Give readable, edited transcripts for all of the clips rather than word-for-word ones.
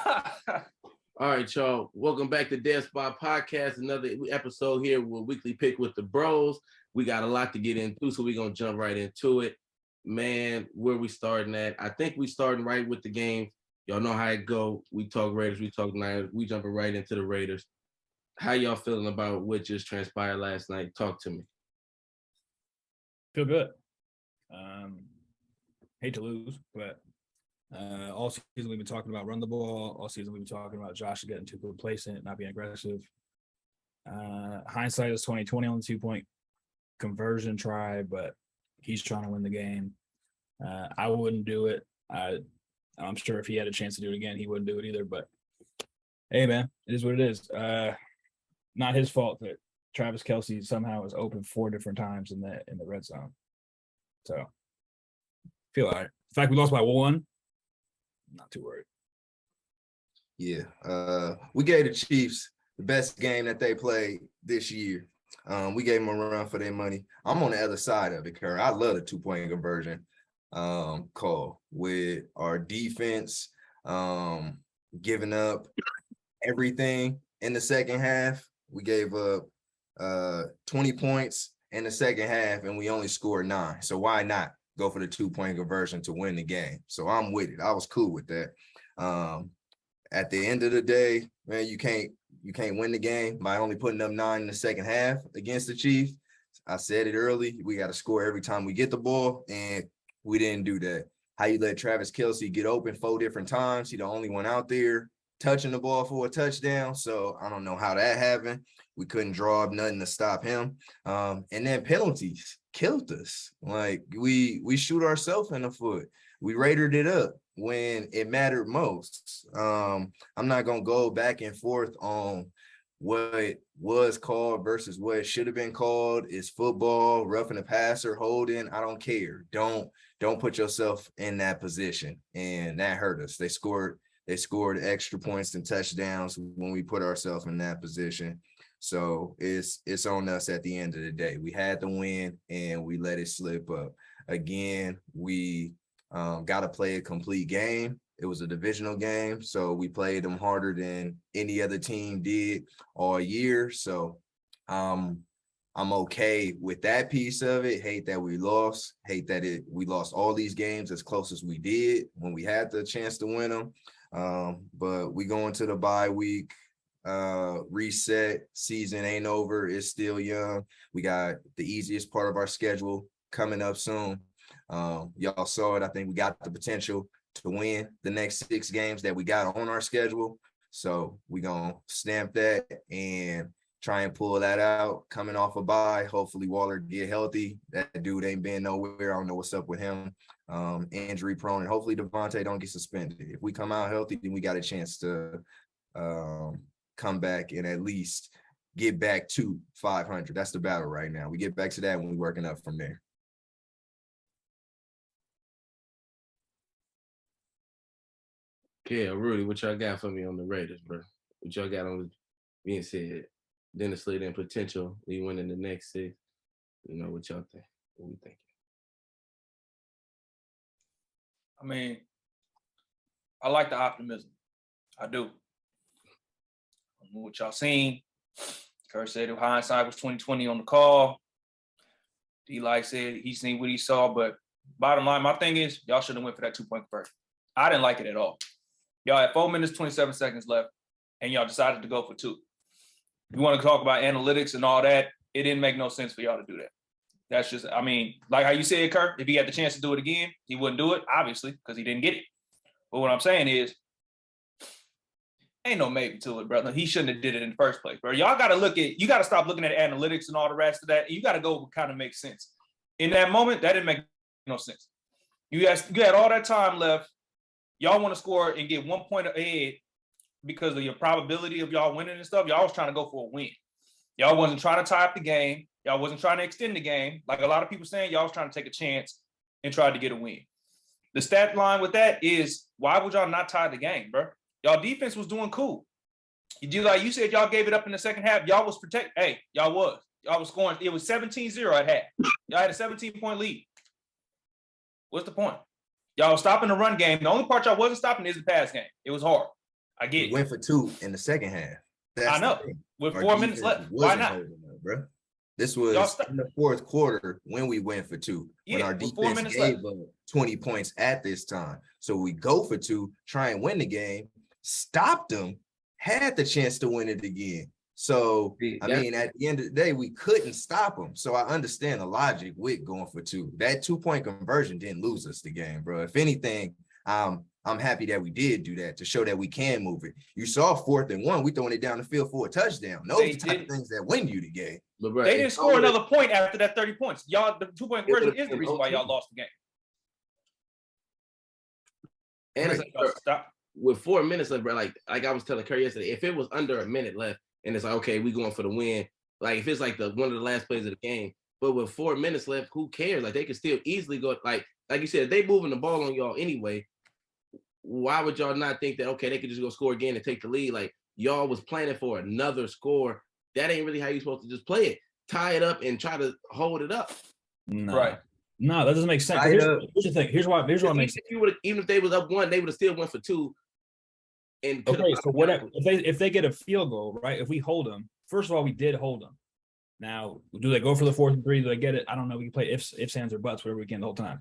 All right, y'all. Welcome back to Dead Spot Podcast. Another episode here with Weekly Pick with the Bros. We got a lot to get into, so we're going to jump right into it. Man, where we starting at? I think we starting right with the game. Y'all know how it go. We talk Raiders, we talk Niners. We jumping right into the Raiders. How y'all feeling about what just transpired last night? Talk to me. Feel good. Hate to lose, but all season we've been talking about run the ball. All season we've been talking about Josh getting too complacent, not being aggressive. Hindsight is 2020 on the 2-point conversion try, but he's trying to win the game. I wouldn't do it. I'm sure if he had a chance to do it again, he wouldn't do it either. But hey, man, it is what it is. Not his fault that Travis Kelce somehow was open 4 different times in the red zone. So feel all right. The fact we lost by 1. Not too worried. Yeah. We gave the Chiefs the best game that they played this year. We gave them a run for their money. I'm on the other side of it, Kerr. I love the 2-point conversion call with our defense giving up everything in the second half. We gave up 20 points in the second half, and we only scored 9. So why not go for the 2-point conversion to win the game? So I'm with it. I was cool with that. At the end of the day, man, you can't win the game by only putting up 9 in the second half against the Chiefs. I said it early. We got to score every time we get the ball, and we didn't do that. How you let Travis Kelce get open 4 different times? He the only one out there touching the ball for a touchdown. So I don't know how that happened. We couldn't draw up nothing to stop him. And then penalties killed us. Like we shoot ourselves in the foot. We raided it up when it mattered most. I'm not going to go back and forth on what was called versus what should have been called. It's football, roughing the passer, holding. I don't care. Don't put yourself in that position. And that hurt us. They scored extra points and touchdowns when we put ourselves in that position. So it's on us at the end of the day. We had to win, and we let it slip up. Again, we got to play a complete game. It was a divisional game, so we played them harder than any other team did all year. So I'm okay with that piece of it. Hate that we lost. Hate that we lost all these games as close as we did when we had the chance to win them. But we go into the bye week. Reset. Season ain't over. It's still young. We got the easiest part of our schedule coming up soon. Y'all saw it. I think we got the potential to win the next 6 games that we got on our schedule. So we gonna stamp that and try and pull that out coming off a bye. Hopefully Waller get healthy. That dude ain't been nowhere. I don't know what's up with him. Injury prone, and hopefully Devontae don't get suspended. If we come out healthy, then we got a chance to come back and at least get back to 500. That's the battle right now. We get back to that when we're working up from there. Yeah, Rudy, what y'all got for me on the Raiders, bro? What y'all got on being said? Dennis Slater and potential, we winning the next 6. You know, what y'all think? What we thinking? I mean, I like the optimism. I do. I don't know what y'all seen. Kurt said if hindsight was 2020 on the call. Eli said he seen what he saw, but bottom line, my thing is y'all should have went for that 2-point conversion. I didn't like it at all. Y'all had 4 minutes, 27 seconds left, and y'all decided to go for 2. You want to talk about analytics and all that, it didn't make no sense for y'all to do that. That's just, I mean, like how you said, Kirk, if he had the chance to do it again, he wouldn't do it, obviously, because he didn't get it. But what I'm saying is, ain't no maybe to it, brother. He shouldn't have did it in the first place, bro. Y'all got to you got to stop looking at analytics and all the rest of that. You got to go what kind of makes sense. In that moment, that didn't make no sense. You had all that time left. Y'all want to score and get 1 point ahead because of your probability of y'all winning and stuff. Y'all was trying to go for a win. Y'all wasn't trying to tie up the game. Y'all wasn't trying to extend the game. Like a lot of people saying, y'all was trying to take a chance and try to get a win. The stat line with that is, why would y'all not tie the game, bro? Y'all defense was doing cool. You do like you said, y'all gave it up in the second half. Y'all was protect. Hey, y'all was scoring. It was 17-0 at half. Y'all had a 17-point lead. What's the point? Y'all was stopping the run game. The only part y'all wasn't stopping is the pass game. It was hard. I get We it. went for 2 in the second half. I know. The thing. With Our 4 minutes defense left, why wasn't not? holding up, bro. This Y'all was stop. in the fourth quarter when we went for 2. When Yeah, our with 4 defense minutes gave left. up 20 points at this time. So we go for 2, try and win the game, stopped them, had the chance to win it again. So, I mean, at the end of the day, we couldn't stop them. So I understand the logic with going for 2. That 2-point conversion didn't lose us the game, bro. If anything, I'm happy that we did do that to show that we can move it. You saw 4th and 1, we throwing it down the field for a touchdown. Those are the type of things that win you the game. But bro, They didn't score another point after that 30 points. Y'all, the 2-point conversion is the reason why y'all lost the game. And it's Y'all like, stop. with 4 minutes left, bro, like I was telling Curry yesterday, if it was under a minute left and it's like, okay, we going for the win, like if it's like one of the last plays of the game, but with 4 minutes left, who cares? Like they could still easily go, like you said, if they moving the ball on y'all anyway, why would y'all not think that, okay, they could just go score again and take the lead? Like y'all was planning for another score. That ain't really how you're supposed to just play it. Tie it up and try to hold it up. No. Right. No, that doesn't make sense. Here's the thing. Here's why it makes sense. Even if they was up 1, they would have still went for 2. And okay, so whatever. If they get a field goal, right? If we hold them, first of all, we did hold them. Now, do they go for the 4th and 3? Do they get it? I don't know. We can play ifs, ands, or buts, whatever we can the whole time.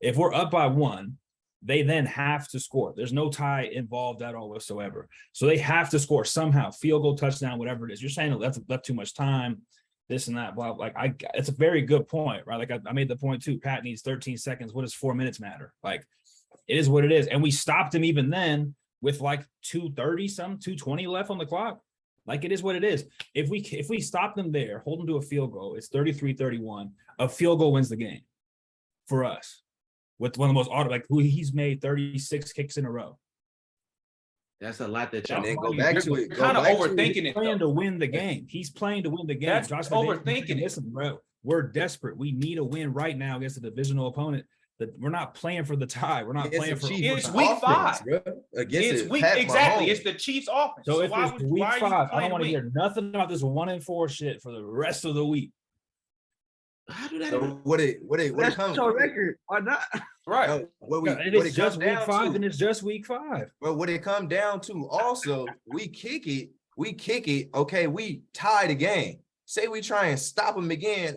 If we're up by 1, they then have to score. There's no tie involved at all whatsoever. So they have to score somehow, field goal, touchdown, whatever it is. You're saying that's left too much time, this and that, blah. Like it's a very good point, right? Like I made the point too. Pat needs 13 seconds. What does 4 minutes matter? Like it is what it is. And we stopped him even then with like 2:20 left on the clock. Like it is what it is. If we stop them there, hold them to a field goal, it's 33-31. A field goal wins the game for us. With one of the most he's made 36 kicks in a row. That's a lot that y'all. And then go back to it. You're kind of overthinking He's it. playing to win the game. He's playing to win the game. That's overthinking it. Listen, bro, we're desperate. We need a win right now against a divisional opponent. That we're not playing for the tie. We're not playing for. It's week 5. Bro. It's week exactly. It's the Chiefs' offense. So if why it's week 5, I don't want to week? hear nothing about this 1-4 shit for the rest of the week. How do that? So what it That's your record. Why not? Right. No, If it's just week 5, then it's just week 5. But what it come down to also, we kick it. Okay, we tie the game. Say we try and stop them again,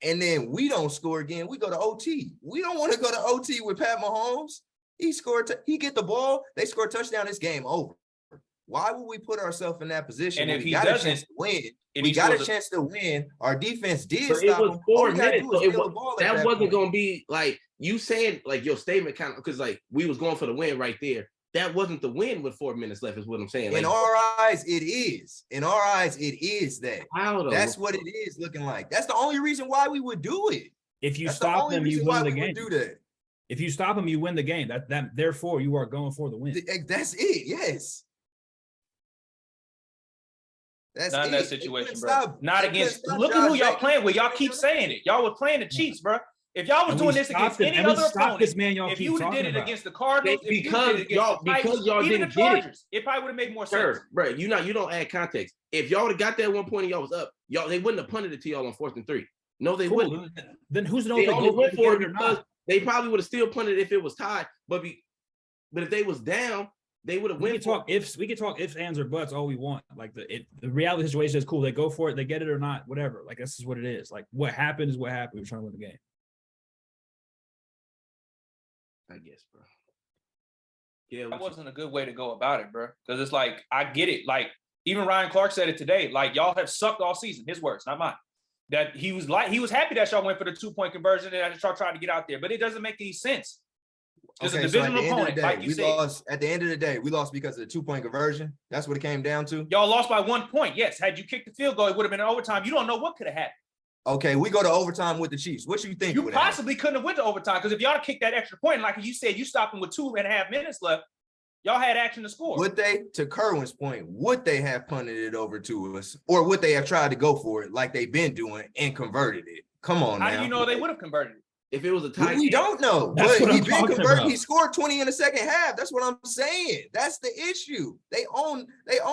and then we don't score again. We go to OT. We don't want to go to OT with Pat Mahomes. He get the ball. They score a touchdown. It's game over. Why would we put ourselves in that position? And if we he got doesn't, a chance to win. if We he got a scores chance to win. Our defense did So stop it was them. 4 All we gotta minutes. do is So steal the ball at that wasn't point. gonna be like you saying, like your statement kind of, because like we was going for the win right there. That wasn't the win with 4 minutes left, is what I'm saying. In Like, our eyes, it is. In our eyes, it is that. how though? That's what it is looking like. That's the only reason why we would do it. If you That's the stop only them, you reason win why the we game. would do that. If you stop them, you win the game. That therefore you are going for the win. That's it. Yes. That's Not in it. that They situation, couldn't bro. stop- Not they against. couldn't stop Look at Josh who y'all Jacobs. playing with. Y'all keep saying it. Y'all were playing the Chiefs, bro. If y'all was And doing we this against stopped him. any And we other stopped this opponent, man y'all if keep you would have talking did it about. against the Cardinals, if you Because did it against y'all- the Titans, because y'all even the didn't get it. Chargers, it probably would have made more sense. Sure, bro. You don't add context. If y'all would have got that 1 point and y'all was up, they wouldn't have punted it to y'all on 4th and 3. No, they Cool. wouldn't. Then who's to know They if they only go went for it or because not? they probably would have still punted if it was tied. But if they was down, they would have We went can for talk ifs, ands, or buts all we want. Like the reality situation is cool. They go for it, they get it or not, whatever. Like this is what it is. Like what happened is what happened. We're trying to win the game. I guess, bro. Yeah, That wasn't a good way to go about it, bro. Because it's like, I get it. Like, even Ryan Clark said it today. Like, y'all have sucked all season. His words, not mine. That he was happy that y'all went for the 2-point conversion and y'all tried to get out there. But it doesn't make any sense. There's a divisional opponent, like you said. Lost at the end of the day. We lost because of the 2-point conversion. That's what it came down to. Y'all lost by 1 point. Yes. Had you kicked the field goal, it would have been an overtime. You don't know what could have happened. Okay, we go to overtime with the Chiefs. What you think? You would happen? possibly couldn't have went to overtime because if y'all kicked that extra point, like you said, you stopped them with 2.5 minutes left. Y'all had action to score. Would they, to Kerwin's point, would they have punted it over to us, or would they have tried to go for it like they've been doing and converted it? Come on, How now. do you know they would have converted it? if it was a tie, We don't know, That's but what he I'm been talking converted. about. He scored 20 in the second half. That's what I'm saying. That's the issue. They own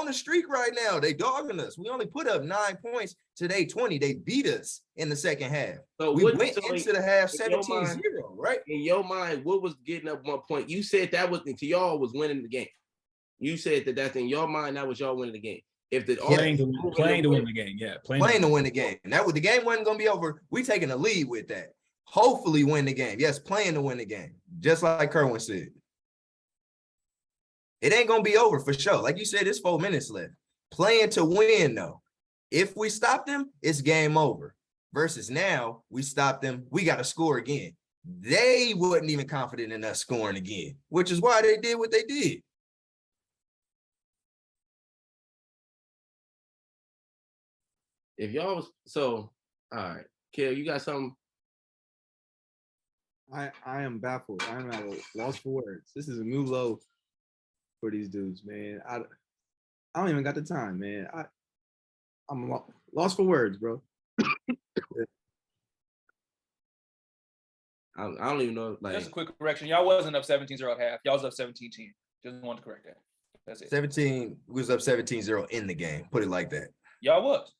the streak right now. They dogging us. We only put up 9 points today, 20. They beat us in the second half. So We what- went so into the half in your 17-0, right? in your mind, what was getting up 1 point? You said that was to y'all was winning the game. You said that's in your mind. That was y'all winning the game. If the Playing to win the game, playing to win the game. And that was the game wasn't gonna be over. We taking a lead with that. Hopefully win the game. Yes, playing to win the game. Just like Kerwin said. It ain't gonna be over for sure. Like you said, it's 4 minutes left. Playing to win, though. If we stop them, it's game over. Versus now, we stop them, we got to score again. They wasn't even confident in us scoring again, which is why they did what they did. If y'all was all right, Kel, you got something? I am baffled. I am at a loss for words. This is a new low for these dudes, man. I don't even got the time, man. I'm lost for words, bro. I don't even know. Like, Just a quick correction. Y'all wasn't up 17-0 at half. Y'all was up 17-10. Just wanted to correct that. That's it. 17, we was up 17-0 in the game. Put it like that. Y'all was.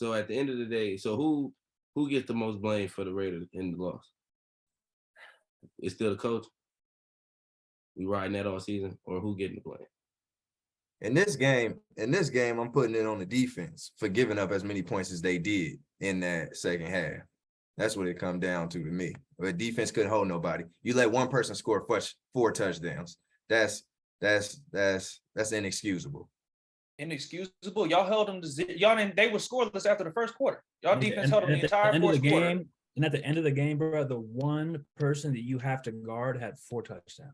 so at the end of the day, so who gets the most blame for the Raiders in the loss? It's still the coach. We riding that all season, or who getting the blame? In this game, I'm putting it on the defense for giving up as many points as they did in that second half. That's what it come down to me. But defense couldn't hold nobody. You let one person score 4 touchdowns. That's inexcusable. Inexcusable. Y'all held them to y'all didn't. They were scoreless after the first quarter. Y'all defense held them the entire fourth quarter. And at the end of the game, bro, the one person that you have to guard had 4 touchdowns.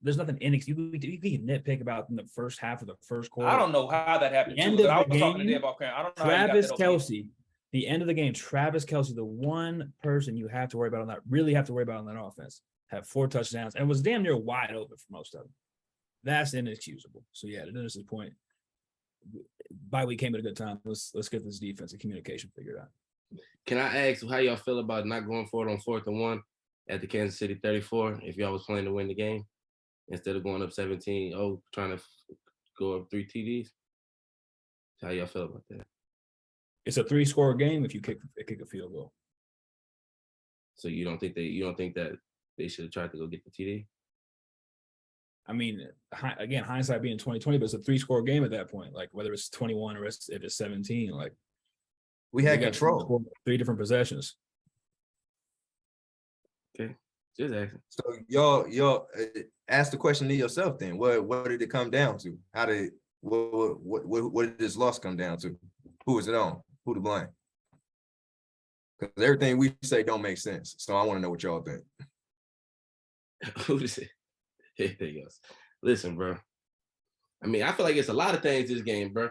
There's nothing you can nitpick about in the first half of the first quarter. I don't know how that happened. I was talking to Dave off camera. I don't know. Travis Kelce, the end of the game, Travis Kelce, the one person you have to worry about on that, really have to worry about on that offense, had 4 touchdowns and was damn near wide open for most of them. That's inexcusable. So yeah, to Dennis's point, bye week came at a good time. Let's get this defensive communication figured out. Can I ask how y'all feel about not going for it on 4th and 1 at the Kansas City 34 if y'all was playing to win the game instead of going up 17-0, trying to go up 3 TDs? How y'all feel about that? It's a 3-score game if you kick a field goal. So you don't think that they should have tried to go get the TD? I mean, again, hindsight being 2020, but it's a 3-score game at that point. Like whether it's 21 or if it's 17, like we had control. 3 different possessions. Okay, just asking. So y'all ask the question to yourself then. What did it come down to? What did this loss come down to? Who is it on? Who to blame? Because everything we say don't make sense. So I want to know what y'all think. Who to say? There he goes. Listen, bro. I mean, I feel like it's a lot of things this game, bro.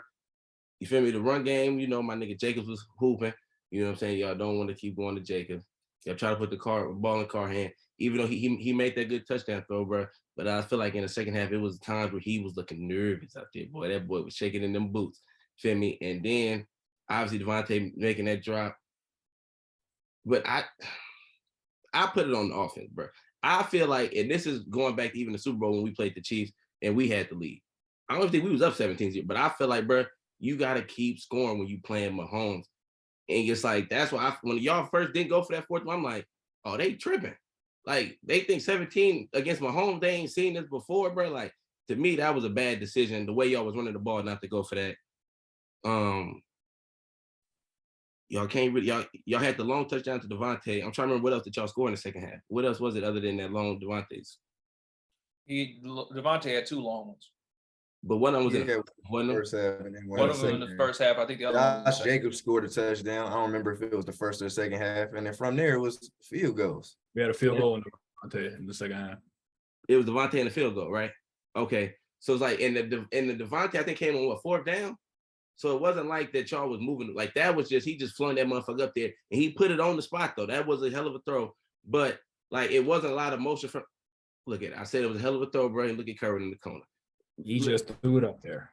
You feel me? The run game, you know, my nigga Jacobs was hooping. You know what I'm saying? Y'all don't want to keep going to Jacobs. Y'all try to put the ball in Carr hand, even though he made that good touchdown throw, bro. But I feel like in the second half, it was times where he was looking nervous out there, boy. That boy was shaking in them boots. Feel me? And then obviously Devontae making that drop. But I put it on the offense, bro. I feel like, and this is going back to even the Super Bowl when we played the Chiefs and we had the lead. I don't think we was up 17-0, but I feel like, bro, you got to keep scoring when you playing Mahomes. And it's like, that's why when y'all first didn't go for that 4th one, I'm like, oh, they tripping. Like, they think 17 against Mahomes, they ain't seen this before, bro. Like, to me, that was a bad decision, the way y'all was running the ball not to go for that. Y'all can't really, y'all had the long touchdown to Devontae. I'm trying to remember what else did y'all score in the second half. What else was it other than that long Devontae's? Devontae had 2 long ones. But one of them was in the first half, and then one of them in the first half. I think the other one. Josh Jacobs scored a touchdown. I don't remember if it was the first or the second half, and then from there it was field goals. We had a field goal in the second half. It was Devontae in the field goal, right? Okay, so it's like in the Devontae, I think came on 4th down. So it wasn't like that y'all was moving like that. Was just he just flung that motherfucker up there and he put it on the spot though. That was a hell of a throw, but like it wasn't a lot of motion from. Look at it. I said it was a hell of a throw, bro. And look at Kerwin in the corner. He just threw it up there.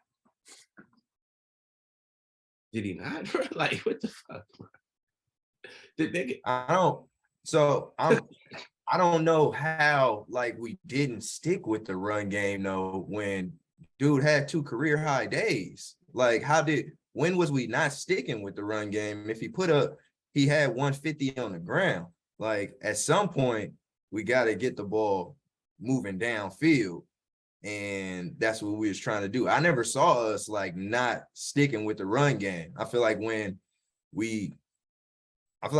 Did he not? Bro? Like what the fuck? Bro? Did they I don't know how like we didn't stick with the run game though when dude had 2 career high days. Like when was we not sticking with the run game? If he had 150 on the ground, Like at some point, we got to get the ball moving downfield. And that's what we was trying to do. I never saw us like not sticking with the run game. I feel like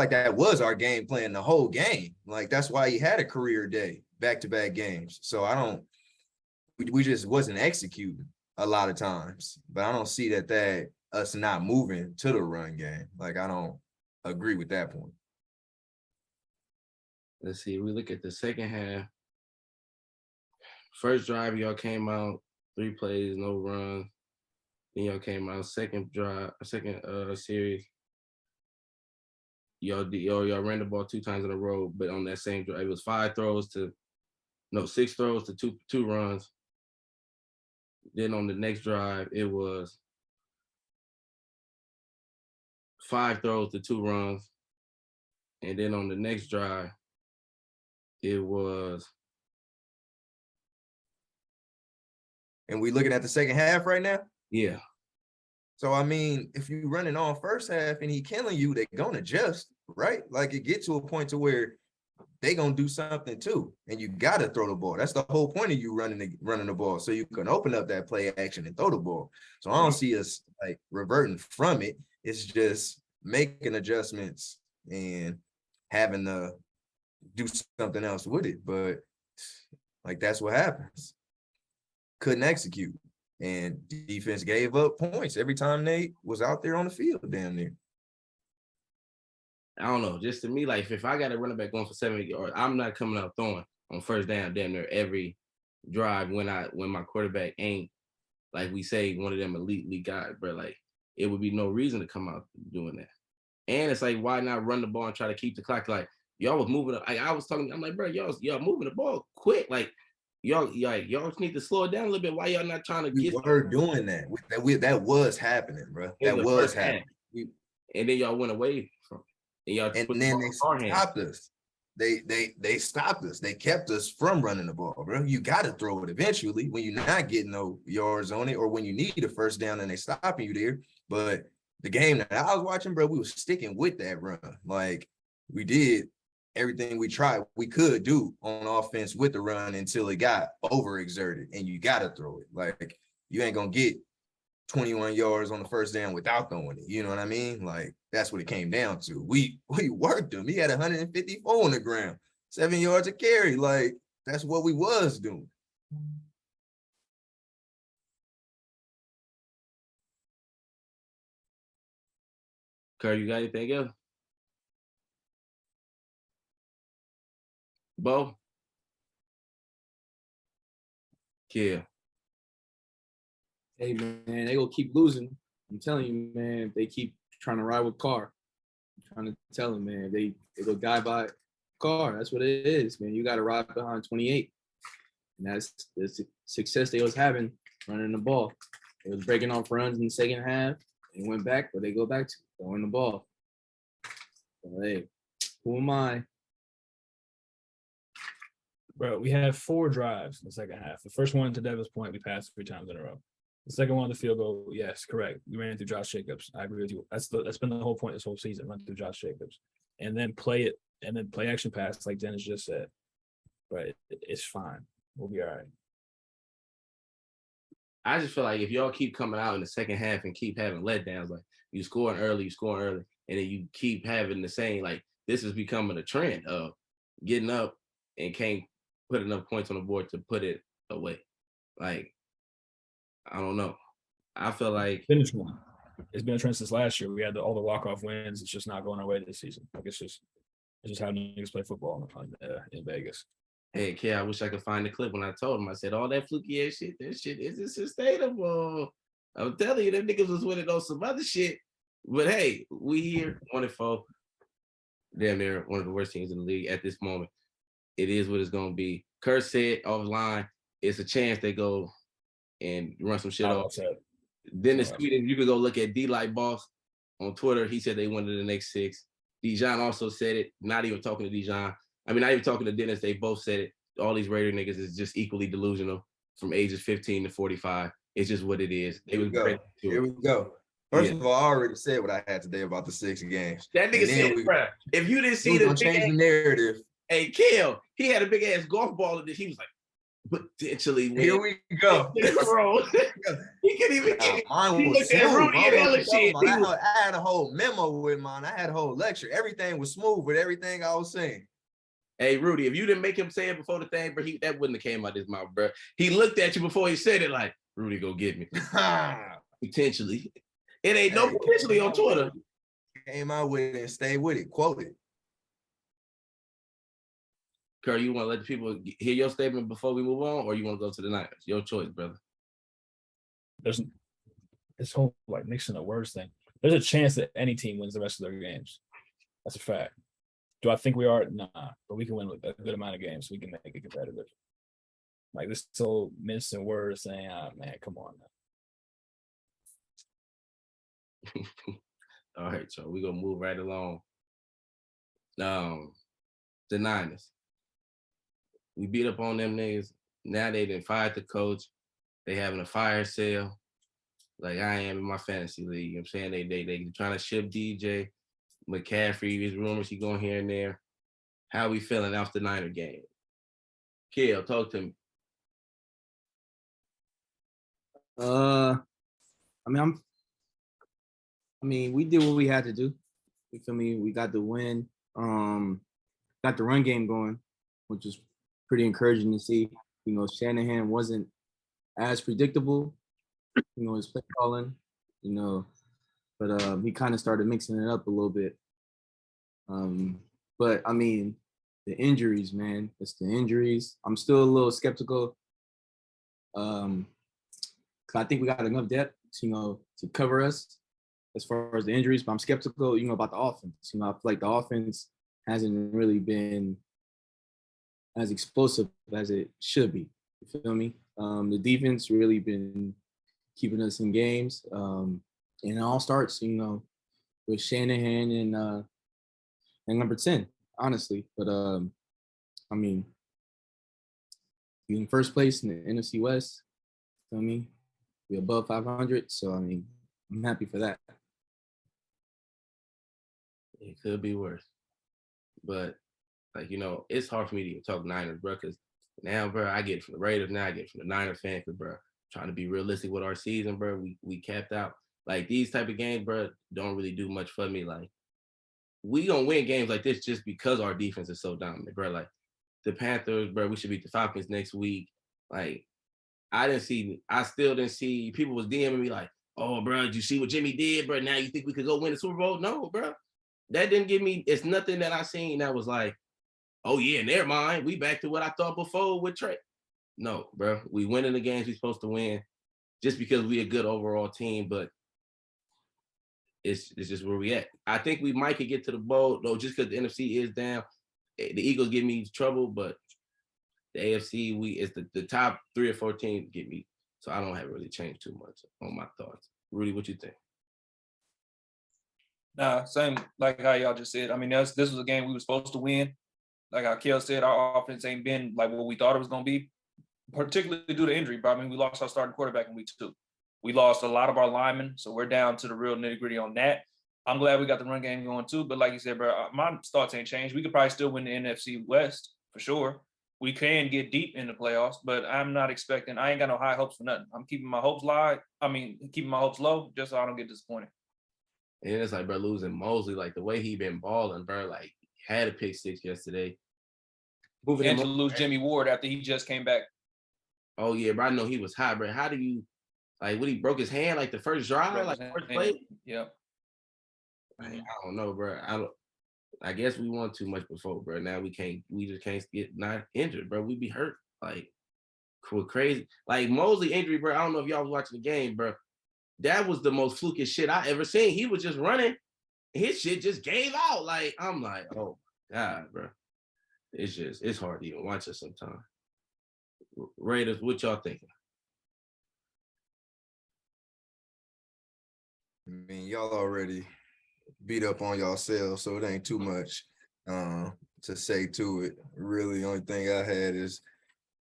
that was our game plan the whole game. Like that's why he had a career day, back-to-back games. So we just wasn't executing a lot of times. But I don't see that us not moving to the run game. Like I don't agree with that point. Let's see. We look at the second half. First drive, y'all came out 3 plays, no runs. Then y'all came out second series. Y'all ran the ball 2 times in a row, but on that same drive, it was 6 throws to 2 runs. Then on the next drive, it was 5 throws to 2 runs. And then on the next drive, it was. And we looking at the second half right now? Yeah. So, I mean, if you running on first half and he killing you, they going to adjust, right? Like it get to a point to where they going to do something too. And you got to throw the ball. That's the whole point of you running the ball. So you can open up that play action and throw the ball. So I don't see us like reverting from it. It's just making adjustments and having to do something else with it. But like, that's what happens. Couldn't execute. And defense gave up points every time they was out there on the field damn near. I don't know. Just to me, like if I got a running back going for 7 yards, I'm not coming out throwing on first down damn near every drive when my quarterback ain't, like we say, one of them elite guys, bro. Like it would be no reason to come out doing that. And it's like, why not run the ball and try to keep the clock? Like y'all was moving up. Like I was talking, I'm like, bro, y'all moving the ball quick. Like y'all need to slow it down a little bit. Why y'all not trying to We were doing that. That was happening, bro. That was happening. And then y'all went away from it. And then they stopped us. They stopped us. They kept us from running the ball, bro. You got to throw it eventually when you're not getting no yards on it, or when you need a first down and they stopping you there. But the game that I was watching, bro, we was sticking with that run. Like we did everything we tried, we could do on offense with the run until it got overexerted, and you got to throw it. Like you ain't gonna get 21 yards on the first down without throwing it. You know what I mean? Like that's what it came down to. We worked him. He had 154 on the ground, 7 yards a carry. Like that's what we was doing. Kerr, you got anything else? Bo? Yeah. Hey man, they gonna keep losing. I'm telling you, man. If they keep trying to ride with Carr, I'm trying to tell them, man. They go die by Carr. That's what it is, man. You got to ride behind 28, and that's the success they was having running the ball. They was breaking off runs in the second half. They went back, but they go back to throwing the ball. So, hey, who am I? Bro, we had 4 drives in the second half. The first one, to Devin's point, we passed 3 times in a row. The second one, the field goal, yes, correct. We ran through Josh Jacobs. I agree with you. That's been the whole point this whole season, run through Josh Jacobs. And then play action pass, like Dennis just said. But it's fine. We'll be all right. I just feel like if y'all keep coming out in the second half and keep having letdowns, like you scoring early, and then you keep having the same, like this is becoming a trend of getting up and can't put enough points on the board to put it away. Like, I don't know. I feel like It's been a trend since last year. We had all the walk-off wins. It's just not going our way this season. Like it's just how niggas play football in Vegas. Hey, kid, I wish I could find the clip when I told him. I said, all that fluky ass shit, that shit isn't sustainable. I'm telling you, them niggas was winning on some other shit. But hey, we here, 1-4. Damn near one of the worst teams in the league at this moment. It is what it's going to be. Kerr said offline, it's a chance they go and run some shit off. Dennis tweeted, you could go look at D-Light Boss on Twitter. He said they went to the next 6. Dijon also said it, not even talking to Dijon. I mean, not even talking to Dennis. They both said it. All these Raider niggas is just equally delusional from ages 15 to 45. It's just what it is. Here we go. First Yeah. of all, I already said what I had today about the 6 games. That And nigga then said, we- bruh, if you didn't see We're the gonna big change the ass, narrative. hey, Kill, he had a big ass golf ball in this. He was like, potentially win. Here we go. Bro, he couldn't even Nah, get mine he was looked at smooth. Rudy I and don't know hella what you're shit. talking He about. was- I had a whole memo with mine. I had a whole lecture. Everything was smooth with everything I was saying. Hey, Rudy, if you didn't make him say it before the thing, bro, that wouldn't have came out his mouth, bro. He looked at you before he said it like, Rudy, go get me. Potentially. It ain't no Hey, potentially on Twitter. Came out with it and stay with it. Quote it. Curry, you want to let the people hear your statement before we move on, or you want to go to the Niners? Your choice, brother. There's this whole like mixing the words thing. There's a chance that any team wins the rest of their games. That's a fact. Do I think we are? Nah, but we can win with a good amount of games. So we can make it competitive. Like this whole mixing words saying, "Ah, man, come on." All right, so we're gonna move right along. The Niners. We beat up on them niggas. Now they done fired the coach. They having a fire sale. Like I am in my fantasy league. You know what I'm saying? They trying to ship DJ. McCaffrey, there's rumors he going here and there. How we feeling after the Niner game? Kill, talk to me. We did what we had to do. You feel me? We got the win. Got the run game going, which is pretty encouraging to see. You know, Shanahan wasn't as predictable, his play calling, but he kind of started mixing it up a little bit. But I mean, the injuries, man, it's the injuries. I'm still a little skeptical. 'Cause I think we got enough depth, to cover us as far as the injuries, but I'm skeptical, about the offense. I feel like the offense hasn't really been as explosive as it should be. You feel me? The defense really been keeping us in games. And it all starts, with Shanahan and number 10, honestly. But we in first place in the NFC West. Feel me? We above 500. So I'm happy for that. It could be worse. But like, it's hard for me to even talk Niners, bro, because now, bro, I get it from the Raiders, now I get it from the Niner fan, because, bro, trying to be realistic with our season, bro, we capped out. Like, these type of games, bro, don't really do much for me. Like, we gonna win games like this just because our defense is so dominant, bro. Like, the Panthers, bro, we should beat the Falcons next week. Like, I still didn't see, people was DMing me like, oh, bro, did you see what Jimmy did, bro? Now you think we could go win the Super Bowl? No, bro. That didn't give me, it's nothing that I seen that was like, oh yeah, never mind. We back to what I thought before with Trey. No, bro. We winning the games we supposed to win just because we a good overall team, but it's just where we at. I think we might could get to the bowl, though, just because the NFC is down. The Eagles give me trouble, but the AFC, it's the top 3 or 4 teams get me. So I don't have really changed too much on my thoughts. Rudy, what you think? Nah, same like how y'all just said. I mean, this was a game we were supposed to win. Like how Kel said, our offense ain't been like what we thought it was going to be, particularly due to injury. But I mean, we lost our starting quarterback in week 2. We lost a lot of our linemen, so we're down to the real nitty gritty on that. I'm glad we got the run game going too. But like you said, bro, my thoughts ain't changed. We could probably still win the NFC West for sure. We can get deep in the playoffs, but I'm not expecting. I ain't got no high hopes for nothing. I'm keeping my hopes keeping my hopes low, just so I don't get disappointed. And it's like, bro, losing Mosley, like the way he been balling, bro, like had a pick 6 yesterday. And to lose Jimmy Ward after he just came back. Oh yeah, bro, I know he was hot, bro. How do you, like, when he broke his hand, like the first drive, like first play? Yeah. I don't know, bro. I guess we won too much before, bro. Now we just can't get not injured, bro. We be hurt, like, crazy. Like Mosley injury, bro. I don't know if y'all was watching the game, bro. That was the most flukish shit I ever seen. He was just running. His shit just gave out. Like, I'm like, oh my God, bro. It's hard to even watch it sometimes. Raiders, what y'all thinking? I mean, y'all already beat up on yourselves, so it ain't too much to say to it. Really, the only thing I had is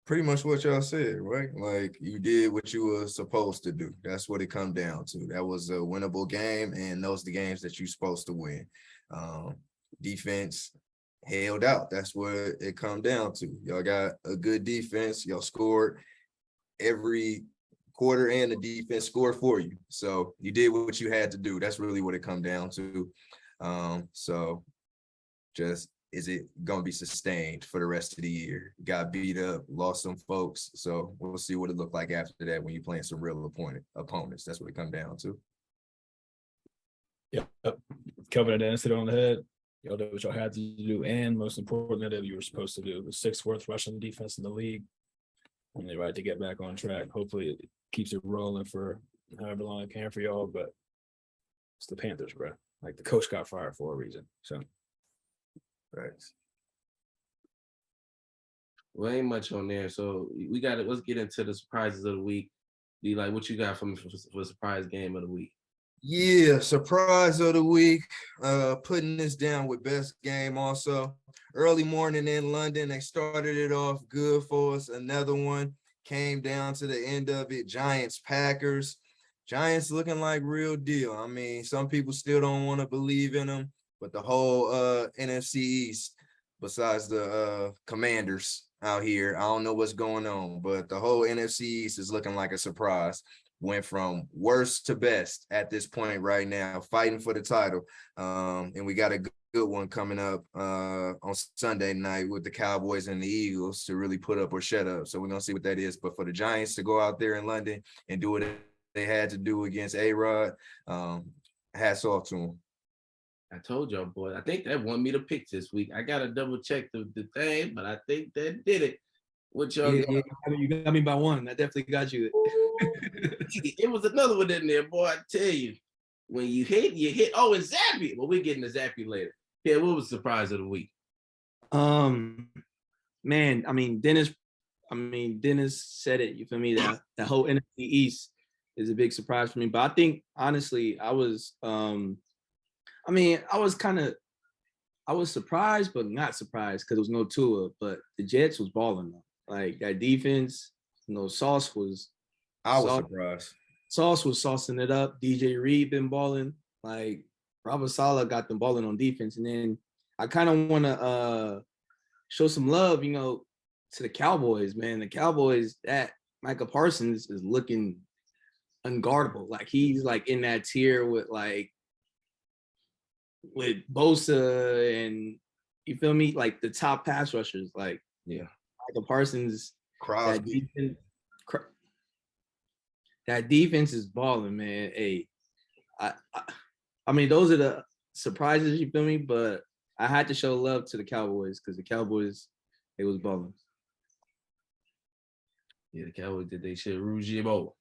pretty much what y'all said, right? Like you did what you were supposed to do. That's what it come down to. That was a winnable game, and those the games that you're supposed to win. Defense held out. That's what it come down to. Y'all got a good defense. Y'all scored every quarter, and the defense scored for you. So you did what you had to do. That's really what it come down to. So just, is it going to be sustained for the rest of the year? Got beat up, lost some folks. So we'll see what it looked like after that when you're playing some real opponents. That's what it come down to. Yep. Kelvin and Dennis hit it on the head. Y'all did what y'all had to do, and most importantly, that you were supposed to do. The sixth worst rushing defense in the league. And they're right to get back on track. Hopefully it keeps it rolling for however long it can for y'all, but it's the Panthers, bro. Like, the coach got fired for a reason. So Thanks. Well, ain't much on there. So we got it. Let's get into the surprises of the week. D, like, what you got for me for surprise game of the week? Yeah, surprise of the week. Putting this down with best game also. Early morning in London, they started it off good for us. Another one came down to the end of it. Giants, Packers. Giants looking like real deal. I mean, some people still don't want to believe in them, but the whole NFC East, besides the Commanders out here, I don't know what's going on, but the whole NFC East is looking like a surprise. Went from worst to best at this point right now, fighting for the title. And we got a good one coming up on Sunday night with the Cowboys and the Eagles to really put up or shut up. So we're going to see what that is. But for the Giants to go out there in London and do what they had to do against A-Rod, hats off to them. I told y'all, boy. I think that won me the pick this week. I got to double check the thing, but I think that did it. What y'all got? You got me by one. I definitely got you. It was another one in there, boy. I tell you, when you hit. Oh, it's Zappy. Well, we're getting to Zappy later. Yeah, what was the surprise of the week? Man, Dennis said it. You feel me? That whole NFC East is a big surprise for me. But I think honestly, I was surprised, but not surprised because there was no Tua. But the Jets was balling though. Like, that defense, Sauce was. I was surprised. Sauce was saucing it up. DJ Reed been balling. Like, Robert Saleh got them balling on defense. And then I kind of want to show some love, to the Cowboys, man. The Cowboys, that Micah Parsons is looking unguardable. Like, he's like in that tier with Bosa and, you feel me? Like, the top pass rushers. Like, yeah, Micah Parsons. Crosby. That defense is balling, man. Hey, I mean, those are the surprises, you feel me? But I had to show love to the Cowboys because the Cowboys, they was balling. Yeah, the Cowboys did they shit. Ruggiero.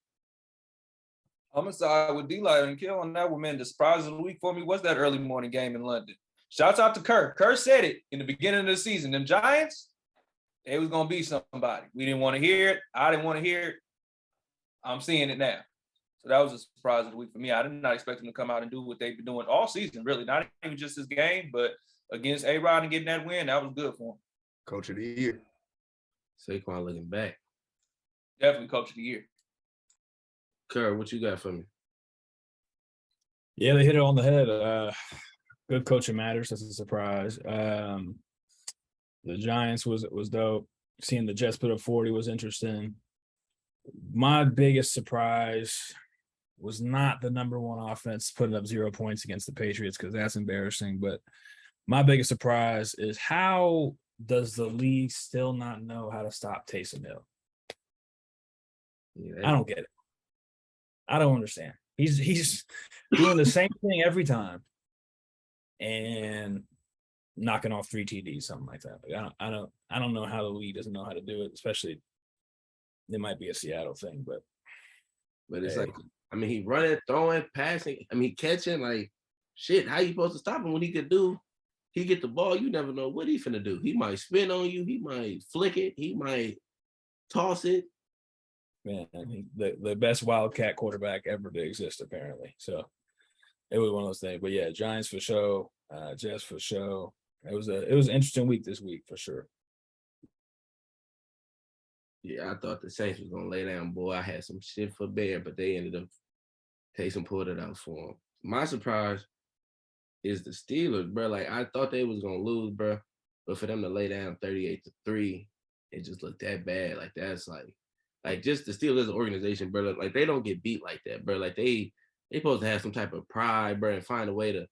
I'm gonna side with D-Light and Kill on that one, man. The surprise of the week for me was that early morning game in London. Shouts out to Kerr. Kerr said it in the beginning of the season. Them Giants, they was gonna be somebody. We didn't want to hear it. I didn't want to hear it. I'm seeing it now. So that was a surprise of the week for me. I did not expect them to come out and do what they've been doing all season, really. Not even just this game, but against A-Rod and getting that win, that was good for him. Coach of the year. Saquon looking back. Definitely coach of the year. Kerr, what you got for me? yeah, they hit it on the head. Good coaching matters. That's a surprise. The Giants was dope. Seeing the Jets put up 40 was interesting. My biggest surprise was not the number one offense putting up 0 points against the Patriots, because that's embarrassing. But my biggest surprise is, how does the league still not know how to stop Taysom Hill? Yeah, I don't get it. I don't understand. He's doing the same thing every time and knocking off 3 TDs, something like that. Like, I don't know how the league doesn't know how to do it, especially. It might be a Seattle thing, but it's like, he running, throwing, passing, catching, like, shit, how you supposed to stop him when he get the ball, you never know what he finna do. He might spin on you, he might flick it, he might toss it. man, the best Wildcat quarterback ever to exist, apparently. So it was one of those things. But yeah, Giants for show, Jets for show. It was an interesting week this week for sure. Yeah, I thought the Saints was gonna lay down, boy. I had some shit for Bear, but they ended up Taysom pulled it out for him. My surprise is the Steelers, bro. Like I thought they was gonna lose, bro, but for them to lay down 38-3, it just looked that bad. Like that's like just the Steelers organization, bro. Like they don't get beat like that, bro. Like they supposed to have some type of pride, bro, and find a way to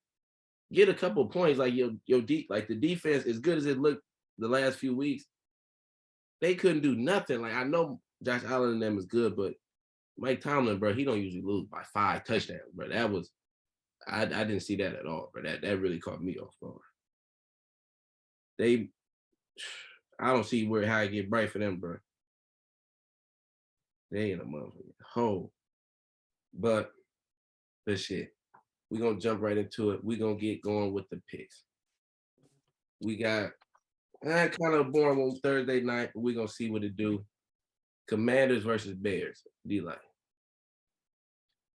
get a couple of points. Like like the defense, as good as it looked the last few weeks, they couldn't do nothing. Like I know Josh Allen and them is good, but Mike Tomlin, bro, he don't usually lose by 5 touchdowns, bro. That was I didn't see that at all, bro. That really caught me off guard. I don't see how it get bright for them, bro. They ain't a motherfucking hole. But shit, we're gonna jump right into it. We're gonna get going with the picks. We got kind of boring on Thursday night, but we're gonna see what it do. Commanders versus Bears. D-line.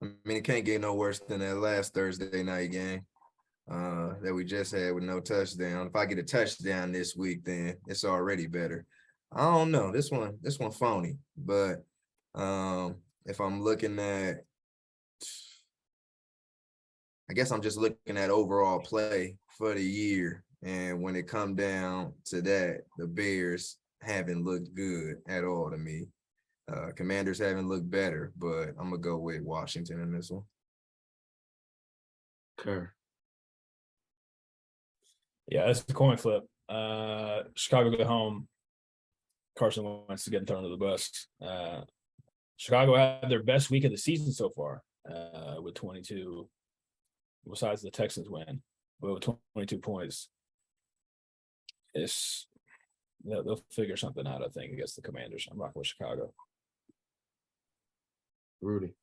I mean, it can't get no worse than that last Thursday night game that we just had with no touchdown. If I get a touchdown this week, then it's already better. I don't know. This one phony. But if I'm looking at, I guess I'm just looking at overall play for the year. And when it come down to that, the Bears haven't looked good at all to me. Commanders haven't looked better, but I'm going to go with Washington in this one. Kerr. Yeah, it's a coin flip. Chicago go home. Carson Wentz is getting thrown to the bus. Chicago had their best week of the season so far with 22, besides the Texans win, but with 22 points. They'll figure something out, I think, against the Commanders. I'm rocking with Chicago. Rudy.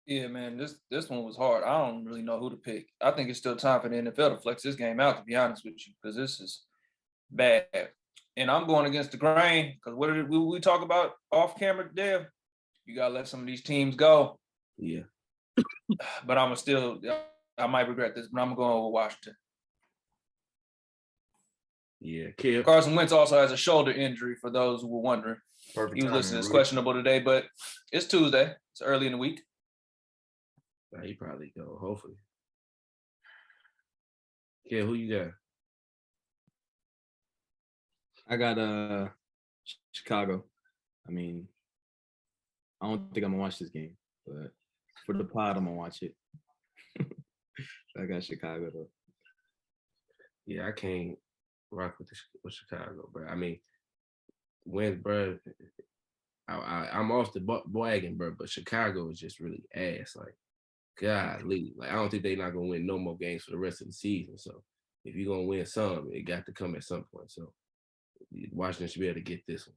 Yeah, man, this one was hard. I don't really know who to pick. I think it's still time for the NFL to flex this game out, to be honest with you, because this is bad. And I'm going against the grain, because what did we talk about off camera, Dev? You got to let some of these teams go. Yeah. But I might regret this, but I'm going with Washington. Yeah, Kip. Carson Wentz also has a shoulder injury, for those who were wondering. Perfect. He was timing, listed as Rudy. questionable today, but it's Tuesday. It's early in the week. He probably go, hopefully. Yeah, who you got? I got Chicago. I mean, I don't think I'm gonna watch this game, but for the pod, I'm gonna watch it. I got Chicago though. Yeah, I can't rock with Chicago, bro. I mean, when, bro, I'm off the wagon, bro, but Chicago is just really ass. Like, golly. Like, I don't think they're not going to win no more games for the rest of the season. So, if you're going to win some, it got to come at some point. So, Washington should be able to get this one.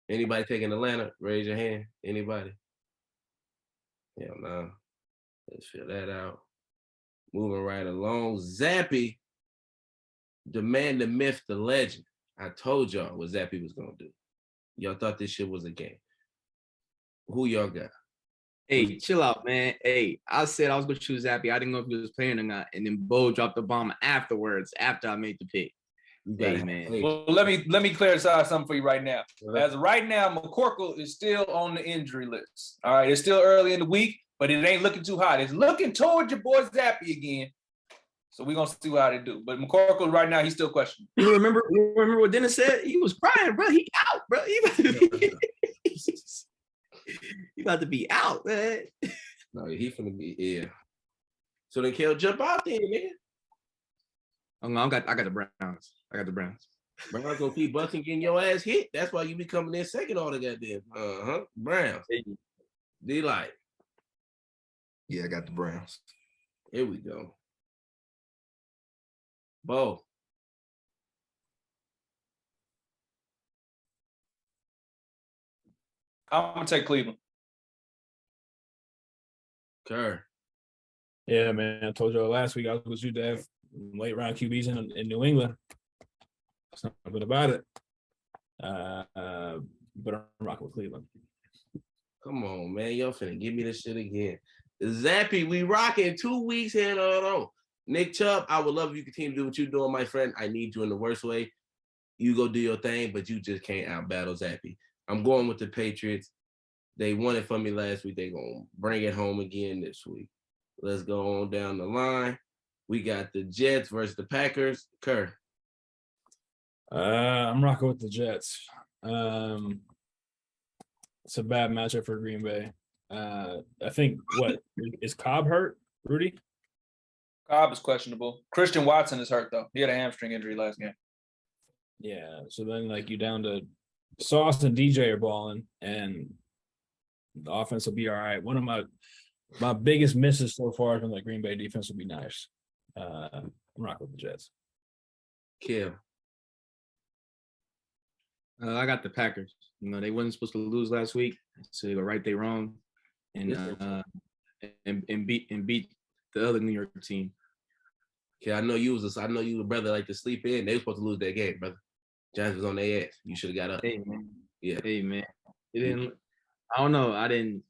Anybody taking Atlanta? Raise your hand. Anybody? Hell no. Let's fill that out. Moving right along. Zappy, the man, the myth, the legend. I told y'all what Zappy was going to do. Y'all thought this shit was a game. Who y'all got? Hey, chill out, man. Hey, I said I was gonna choose Zappy. I didn't know if he was playing or not, and then Bo dropped the bomb afterwards after I made the pick. Hey, man. Hey, Well, let me clarify something for you right now. As of right now, McCorkle is still on the injury list. All right, it's still early in the week, but it ain't looking too hot. It's looking toward your boy Zappy again. So we're gonna see how they do. But McCorkle right now, he's still questioning. You remember what Dennis said? He was crying, bro. He out, bro. He about to be out, man. No, he finna be, yeah. So then Kel, jump out there, man. Oh, no, I got the Browns. I got the Browns. Browns gonna keep busting, getting your ass hit. That's why you be coming in second all the goddamn. Browns. D-Light. Yeah, I got the Browns. Here we go. Bo. I'm gonna take Cleveland. Kerr. Yeah, man. I told you last week I was with you, Dev. Late round QBs in New England. Something about it. But I'm rocking with Cleveland. Come on, man. Y'all finna give me this shit again. Zappy, we rocking 2 weeks here on. Nick Chubb, I would love if you continue to do what you're doing, my friend. I need you in the worst way. you go do your thing, but you just can't out-battle Zappy. I'm going with the Patriots. They won it for me last week. They're going to bring it home again this week. Let's go on down the line. We got the Jets versus the Packers. Kerr. I'm rocking with the Jets. It's a bad matchup for Green Bay. I think what is Cobb hurt, Rudy? Cobb is questionable. Christian Watson is hurt though. He had a hamstring injury last game. Yeah. So then like you down to Sauce and DJ are balling, and the offense will be all right. One of my biggest misses so far from the Green Bay defense will be nice. I'm rocking with the Jets. Kill. I got the Packers. You know, they wasn't supposed to lose last week, so they go right they wrong, and beat the other New York team. Okay, I know you a brother like to sleep in. They were supposed to lose that game, brother. Giants was on their ass. You should have got up. Hey man, Yeah. hey man. It didn't. I don't know. I don't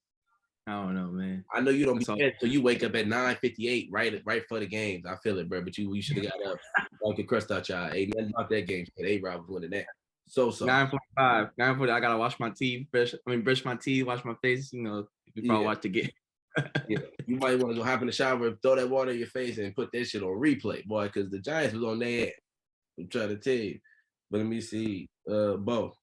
know, man. I know you don't be That's all. so you wake up at 9:58 right for the games. I feel it, bro. But you should have got up like a crust out y'all. Ain't nothing about that game. A-Rob was winning that. So 9:45. 9:40. I gotta wash my teeth, brush my teeth, wash my face. You know, before I watch the game. Yeah, you might want to go hop in the shower, throw that water in your face, and put that shit on replay, boy, because the Giants was on their ass. I'm trying to tell you. But let me see. Bo.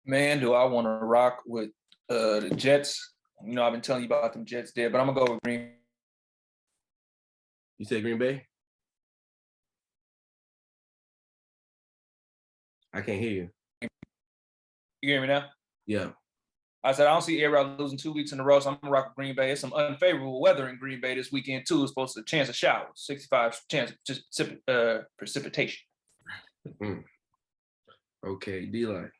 Man, do I want to rock with the Jets? You know, I've been telling you about them Jets there, but I'm gonna go with Green. You said Green Bay? I can't hear you. You hear me now? Yeah. I said I don't see A-Rod losing 2 weeks in a row, so I'm gonna rock with Green Bay. It's some unfavorable weather in Green Bay this weekend too. It's supposed to chance of showers, 65 chance of just precipitation. Okay, D-line.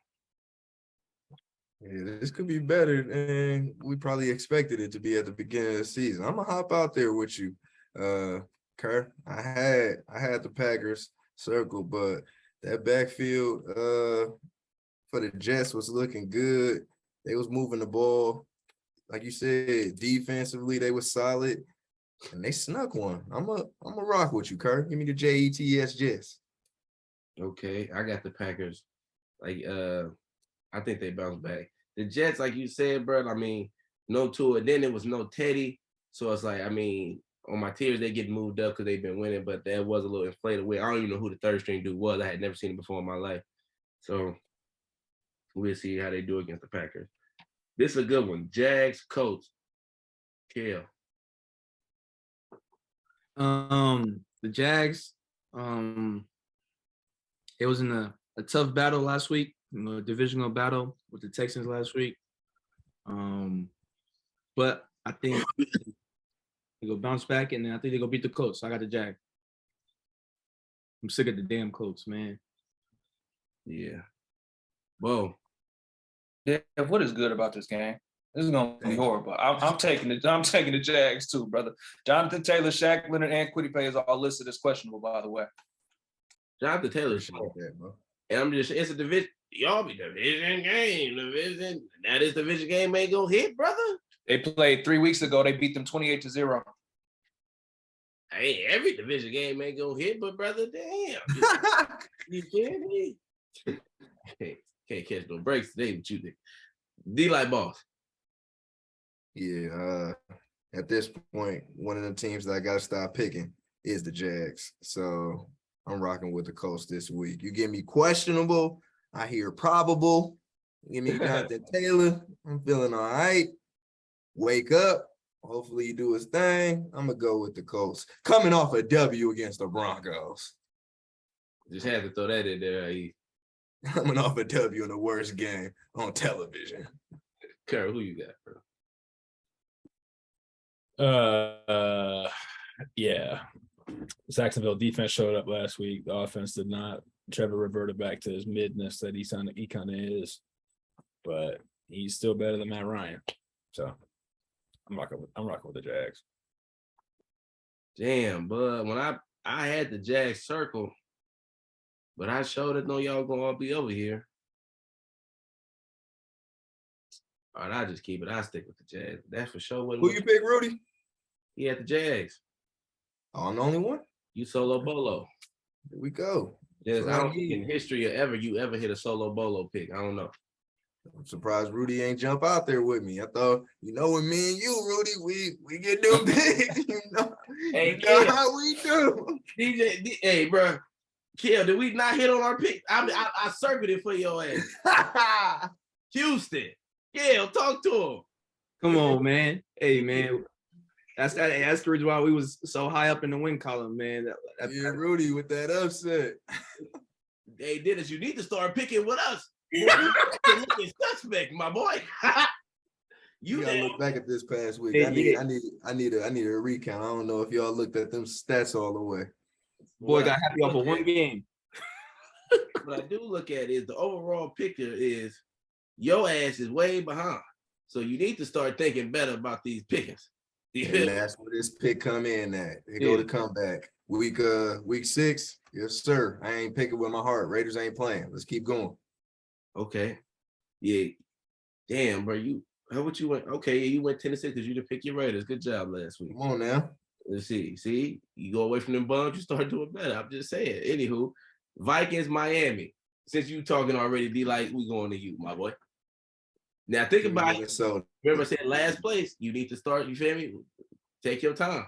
Yeah, this could be better than we probably expected it to be at the beginning of the season. I'm gonna hop out there with you, Kerr. I had the Packers circle, but that backfield for the Jets was looking good. They was moving the ball, like you said, defensively they was solid, and they snuck one. I'm a rock with you, Kerr. Give me the Jets. Okay, I got the Packers. Like, I think they bounce back. The Jets, like you said, bro, I mean, no Tua. Then it was no Teddy. So it's like, I mean, on my tiers, they get moved up because they've been winning, but that was a little inflated way. I don't even know who the third string dude was. I had never seen him before in my life. So we'll see how they do against the Packers. This is a good one. Jags, Colts. Kill. The Jags, it was in a tough battle last week, a divisional battle with the Texans last week. But I think they go bounce back, and then I think they go beat the Colts. So I got the Jags. I'm sick of the damn Colts, man. Yeah. Whoa. Yeah, what is good about this game? This is gonna be horrible. I'm taking the Jags too, brother. Jonathan Taylor, Shaq Leonard, and Kwity Paye is all listed as questionable, by the way. Jonathan Taylor shit. And I'm just, it's a division. Y'all be division game. That is division game ain't gonna hit, brother. They played 3 weeks ago. They beat them 28-0. Hey, every division game ain't gonna hit, but brother, damn. You kidding me? Can't catch no breaks today with you, nigga. D-Light Boss. Yeah, at this point, one of the teams that I gotta stop picking is the Jags. So I'm rocking with the Colts this week. You give me questionable, I hear probable. Give me Jonathan Taylor. I'm feeling all right. Wake up. Hopefully he do his thing. I'm gonna go with the Colts. Coming off a W against the Broncos. Just had to throw that in there. Coming off a W in the worst game on television. Kerr, who you got, bro? Yeah. Jacksonville defense showed up last week. The offense did not. Trevor reverted back to his midness that he kind of is, but he's still better than Matt Ryan. So I'm rocking with the Jags. Damn, bud. When I had the Jags circle, but I showed it know y'all gonna all be over here. All right, I just keep it. I stick with the Jags. That's for sure. Who you pick, Rudy? He had the Jags. Oh, I'm the only one? You solo bolo. Here we go. Just, So I I don't think need- in history you ever hit a solo bolo pick. I don't know. I'm surprised Rudy ain't jump out there with me. I thought, when me and you, Rudy, we get them big. Hey, you know kid. how we do. Hey, bro, Kill, did we not hit on our pick? I circled it for your ass. Houston, Kill, talk to him. Come on, man. Hey, man. That's the reason why we was so high up in the win column, man. Yeah, Rudy with that upset. Hey, Dennis, you need to start picking with us. You're looking suspect, my boy. You gotta look back at this past week. Yeah, I need a recount. I don't know if y'all looked at them stats all the way. boy got happy off of one game. What I do look at is the overall picture is your ass is way behind. So you need to start thinking better about these pickings. And that's where this pick come in at. They go to comeback. Week 6. Yes, sir. I ain't picking with my heart. Raiders ain't playing. Let's keep going. Okay. Yeah. Damn, bro. How would you went? Okay, you went Tennessee because you didn't pick your Raiders. Good job last week. Come on now. Let's see. See, you go away from them bums, you start doing better. I'm just saying. Anywho, Vikings, Miami. Since you talking already, D-Light, we going to you, my boy. Now think about it. Minnesota. Remember I said last place, you need to start, you feel me? Take your time.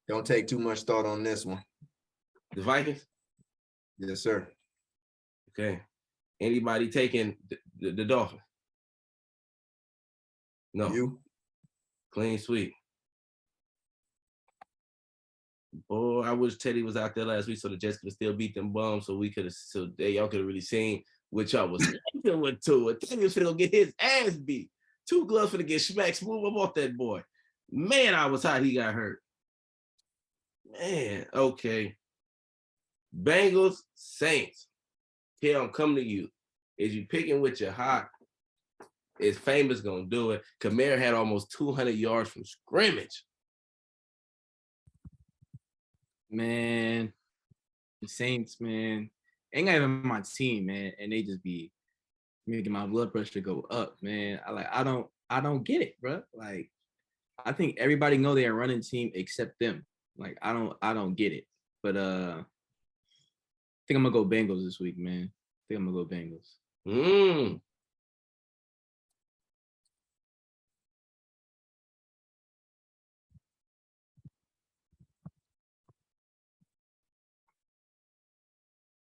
Don't take too much thought on this one. The Vikings? Yes, sir. Okay. Anybody taking the Dolphins? No. You? Clean sweep. Boy, I wish Teddy was out there last week so the Jets could still beat them bums so y'all could have really seen what y'all was thinking with Tua. Teddy was finna get his ass beat. 2 gloves finna get smacked smooth up off that boy. Man, I was hot he got hurt. Man, okay. Bengals, Saints. Here, I'm coming to you. Is you picking with your heart? Is Famous gonna do it? Kamara had almost 200 yards from scrimmage. Man, the Saints, man, ain't got even my team, man, and they just be making my blood pressure go up, man. I don't get it, bro. Like, I think everybody know they're a running team except them. Like, I don't get it. But I think I'm gonna go Bengals this week, man. I think I'm gonna go Bengals.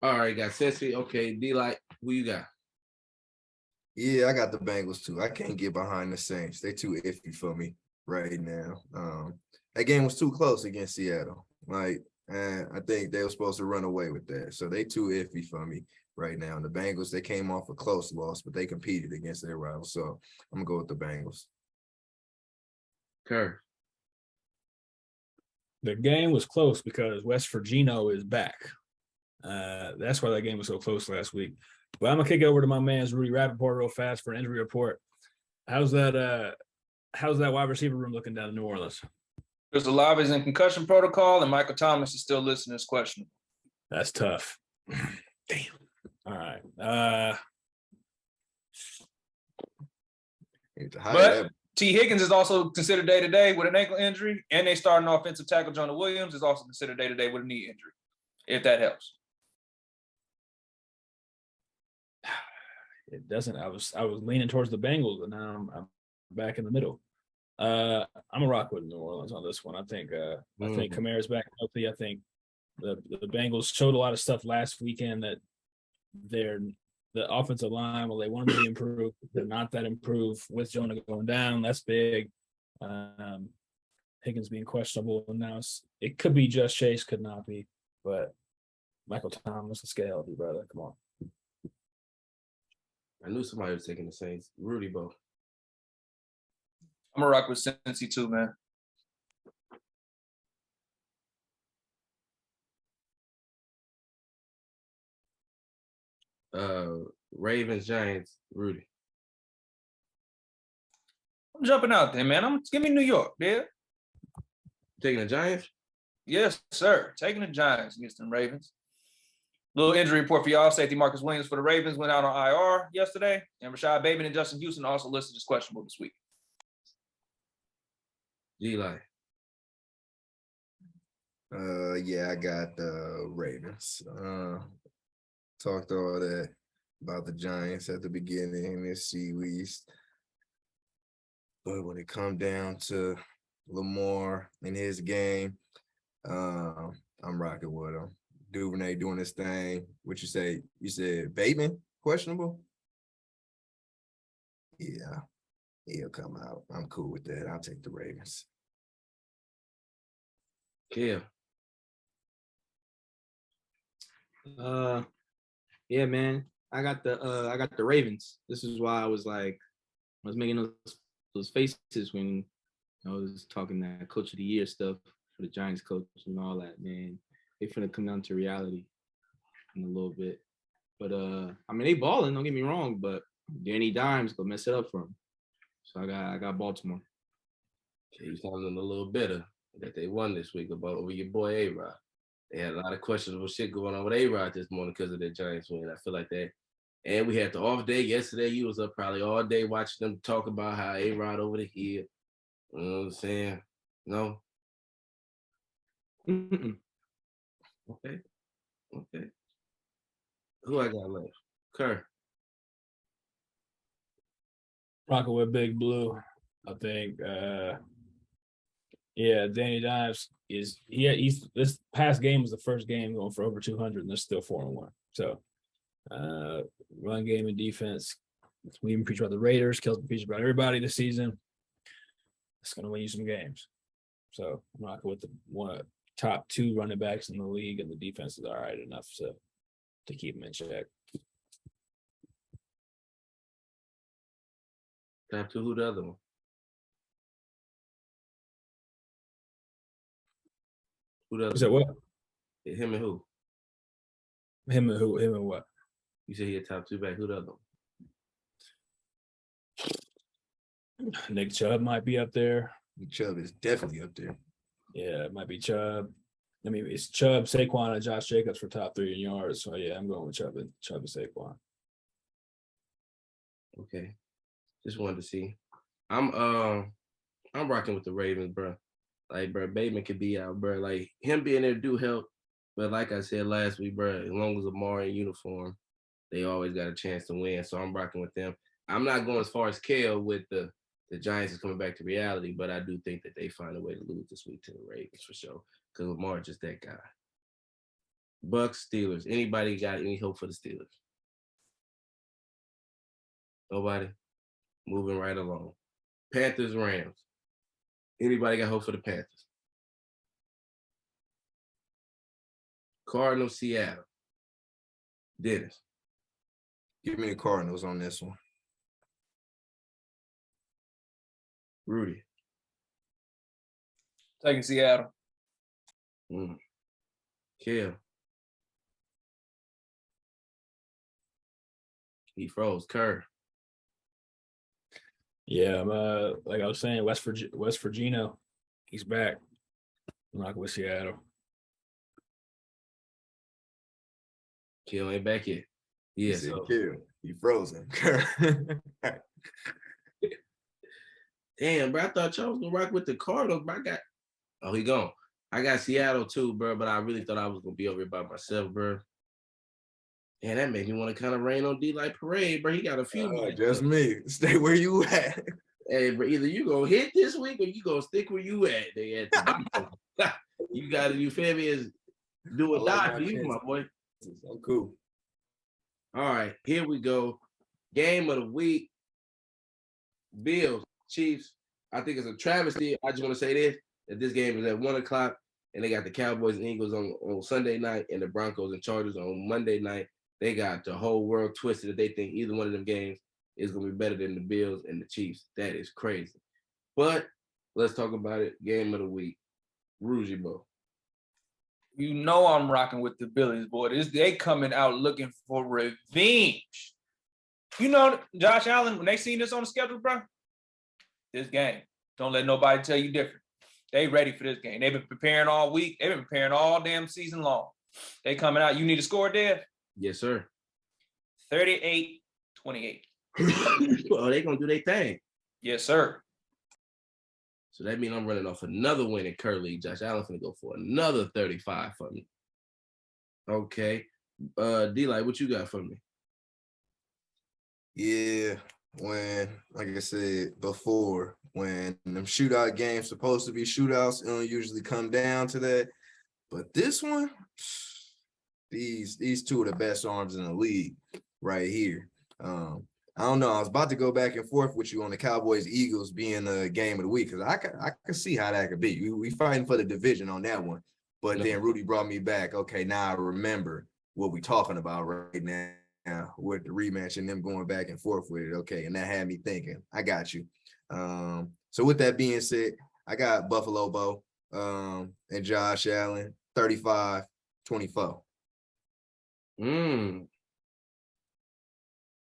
All right, got Cincy. Okay, D-Light, who you got? Yeah, I got the Bengals too. I can't get behind the Saints. They too iffy for me right now. That game was too close against Seattle. I think they were supposed to run away with that. So they too iffy for me right now. And the Bengals, they came off a close loss, but they competed against their rivals. So I'm gonna go with the Bengals. Kerr. The game was close because West Virginia is back. That's why that game was so close last week. But I'm gonna kick it over to my man's Rudy Rappaport real fast for an injury report. How's that wide receiver room looking down in New Orleans? Chris Olave is in concussion protocol, and Michael Thomas is still listed as questionable. That's tough. Damn. All right. But T. Higgins is also considered day-to-day with an ankle injury, and they starting offensive tackle Jonah Williams is also considered day-to-day with a knee injury, if that helps. It doesn't. I was leaning towards the Bengals, and now I'm back in the middle. I'm a rock with New Orleans on this one. I think Kamara's back healthy. I think the Bengals showed a lot of stuff last weekend that the offensive line, well, they wanted to be improved. They're not that improved with Jonah going down. That's big. Higgins being questionable, and now it could be just Chase, could not be, but Michael Thomas, let's get healthy, brother. Come on. I knew somebody was taking the Saints. Rudy Bo. I'm gonna rock with Cincy too, man. Ravens, Giants, Rudy. I'm jumping out there, man. Give me New York, yeah. Taking the Giants? Yes, sir. Taking the Giants against them Ravens. Little injury report for y'all. Safety Marcus Williams for the Ravens went out on IR yesterday. And Rashad Bateman and Justin Houston also listed as questionable this week. G-Line. Yeah, I got the Ravens. Talked all that about the Giants at the beginning in this series. But when it come down to Lamar and his game, I'm rocking with him. Duvernay doing his thing. What you say? You said Bateman questionable? Yeah, he'll come out. I'm cool with that. I'll take the Ravens. Yeah. Yeah, man. I got the Ravens. This is why I was making those faces when I was talking that coach of the year stuff for the Giants coach and all that, man. They finna come down to reality in a little bit. But I mean they balling, don't get me wrong, but Danny Dimes gonna mess it up for him. So I got Baltimore. Okay, you sounding a little bitter that they won this week over your boy A-Rod. They had a lot of questionable shit going on with A-Rod this morning because of their Giants win. I feel like that. And we had the off day yesterday. You was up probably all day watching them talk about how A-Rod over the hill. You know what I'm saying? No? Mm-mm. Okay. Okay. Who I got left? Kerr. Rocking with Big Blue. I think yeah, Danny Dimes he's this past game was the first game going for over 200 and they're still 4-1. So run game and defense. We even preach about the Raiders, Kelsey preached about everybody this season. It's gonna win you some games. So I'm rocking with the one top 2 running backs in the league, and the defense is all right enough to keep them in check. Top 2, who the other one? Who the other You said one? what? Him and who? Him and who? Him and what? You said he a top 2 back. Who the other one? Nick Chubb might be up there. Chubb is definitely up there. Yeah, it might be Chubb. I mean, it's Chubb, Saquon, and Josh Jacobs for top 3 in yards. So yeah, I'm going with Chubb and Saquon. Okay. Just wanted to see. I'm rocking with the Ravens, bro. Like, bro, Bateman could be out, bro. Like, him being there do help. But like I said last week, bro, as long as Lamar in uniform, they always got a chance to win. So I'm rocking with them. I'm not going as far as Kale with the Giants is coming back to reality, but I do think that they find a way to lose this week to the Ravens for sure. Because Lamar just that guy. Bucks, Steelers. Anybody got any hope for the Steelers? Nobody? Moving right along. Panthers, Rams. Anybody got hope for the Panthers? Cardinals, Seattle. Dennis. Give me the Cardinals on this one. Rudy. Taking Seattle. Kill. He froze. Kerr. Yeah, I'm like I was saying, West Virginia, he's back. I'm rocking with Seattle. Kill ain't back yet. Yeah, so Kill. He frozen. damn, bro. I thought y'all was gonna rock with the Cardinals, but he gone. I got Seattle too, bro. But I really thought I was gonna be over here by myself, bro. And that made me want to kind of rain on D-Light Parade, bro. He got a few. Just me. Stay where you at. Hey, bro, either you gonna hit this week or you gonna stick where you at. They at you got to, you feel me? Is do or die for you, my boy. I'm cool. All right, here we go. Game of the week. Bills, Chiefs. I think it's a travesty. I just want to say this, that this game is at 1:00 and they got the Cowboys and Eagles on Sunday night and the Broncos and Chargers on Monday night. They got the whole world twisted that they think either one of them games is going to be better than the Bills and the Chiefs. That is crazy. But let's talk about it. Game of the week. Rougie Bo. You know I'm rocking with the Billies, boy. They coming out looking for revenge. You know, Josh Allen, when they seen this on the schedule, bro, this game. Don't let nobody tell you different. They ready for this game. They've been preparing all week. They've been preparing all damn season long. They coming out. You need a score, Dev? Yes, sir. 38-28. Oh, they going to do their thing. Yes, sir. So that means I'm running off another win in Kerr League. Josh Allen's gonna go for another 35 for me. Okay. D-Light, what you got for me? Yeah, when, like I said before, when them shootout games supposed to be shootouts, it don't usually come down to that. But this one, these two are the best arms in the league right here. I don't know. I was about to go back and forth with you on the Cowboys Eagles being the game of the week because I could see how that could be. We fighting for the division on that one, but then Rudy brought me back. Okay, now I remember what we talking about right now with the rematch and them going back and forth with it. Okay, and that had me thinking. I got you. So with that being said, I got Buffalo Bo and Josh Allen 35-24.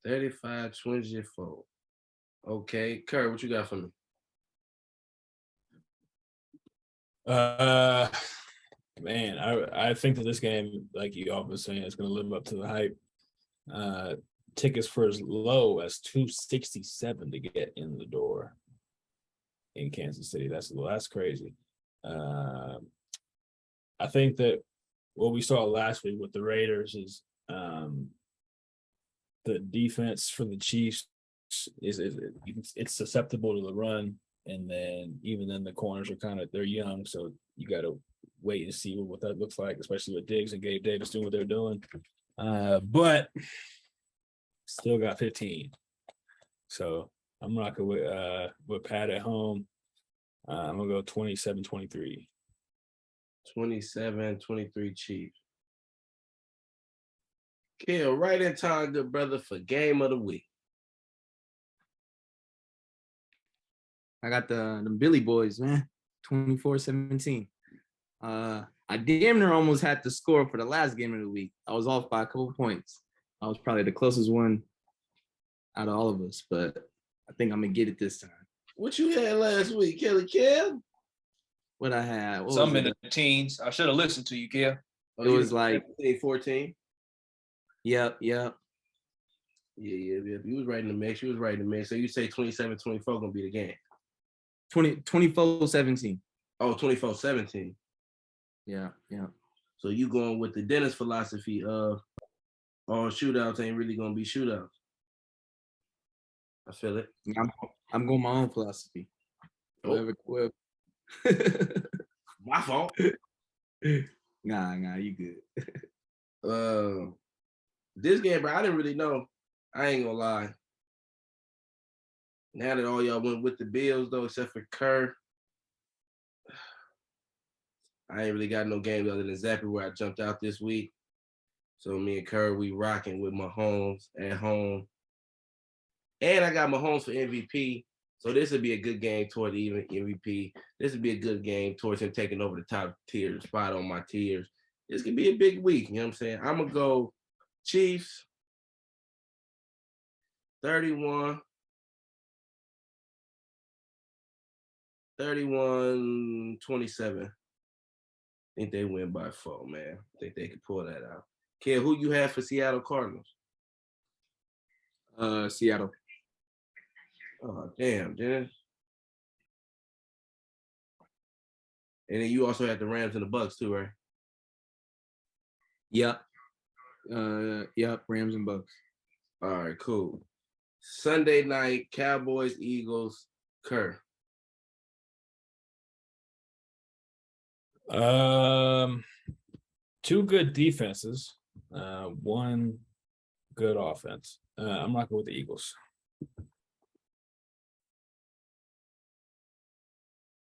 35-24. Okay. Kerr, what you got for me? Man, I think that this game, like you all was saying, is going to live up to the hype. Tickets for as low as $267 to get in the door in Kansas City. That's crazy. I think that what we saw last week with the Raiders is the defense for the Chiefs it's susceptible to the run, and then even then the corners are they're young, so you got to wait and see what that looks like, especially with Diggs and Gabe Davis doing what they're doing. But still got 15, so I'm rocking with Pat at home. I'm gonna go 27-23. 27-23 Chiefs. Kill right in time, good brother, for game of the week. I got the Billy Boys, man. 24-17. I damn near almost had to score for the last game of the week. I was off by a couple points. I was probably the closest one out of all of us, but I think I'm gonna get it this time. What you had last week, Kelly Kim? What I had? What Some was in it? the teens. I should have listened to you, Kev. It was like 14. Yep. Yeah. You was right in the mix. So you say 27-24 gonna be the game. 24-17. Oh, 24-17. Yeah. So you going with the Dennis philosophy of all shootouts ain't really gonna be shootouts. I feel it. I'm going my own philosophy. Oh. Whoever. My fault. Nah, you good. This game, bro, I didn't really know. I ain't gonna lie. Now that all y'all went with the Bills, though, except for Kerr, I ain't really got no game other than Zappy where I jumped out this week. So me and Kerr, we rocking with Mahomes at home. And I got Mahomes for MVP. So this would be a good game toward the even MVP. This would be a good game towards him taking over the top tier spot on my tiers. This could be a big week. You know what I'm saying? I'm going to go Chiefs 31-27. I think they win by 4, man. I think they could pull that out. Kid, who you have for Seattle Cardinals? Seattle. Oh, damn, Dennis. And then you also have the Rams and the Bucks too, right? Yep. Rams and Bucks. All right, cool. Sunday night, Cowboys, Eagles, Kerr. Two good defenses, one good offense. I'm rocking with the Eagles.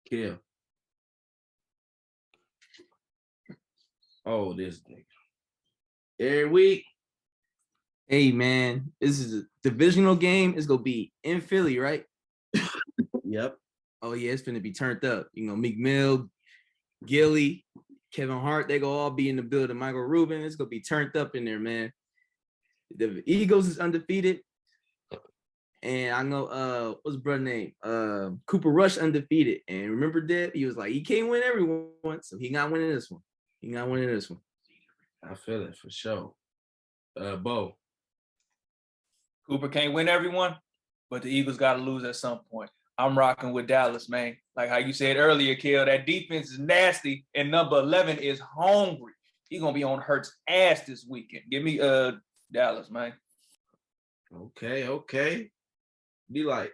Kill. Oh, this nigga. Every week. Hey, man, this is a divisional game. It's going to be in Philly, right? Yep. Oh, yeah, it's going to be turned up. Meek Mill, Gilly, Kevin Hart, they go all be in the building. Michael Rubin, it's going to be turned up in there, man. The Eagles is undefeated. And I know, what's his brother's name? Cooper Rush undefeated. And remember that? He was like, he can't win everyone, so he not winning this one. I feel it for sure. Bo. Cooper can't win everyone, but the Eagles got to lose at some point. I'm rocking with Dallas, man. Like how you said earlier, Kill, that defense is nasty, and number 11 is hungry. He's gonna be on Hurts' ass this weekend. Give me Dallas, man. Okay. Be like,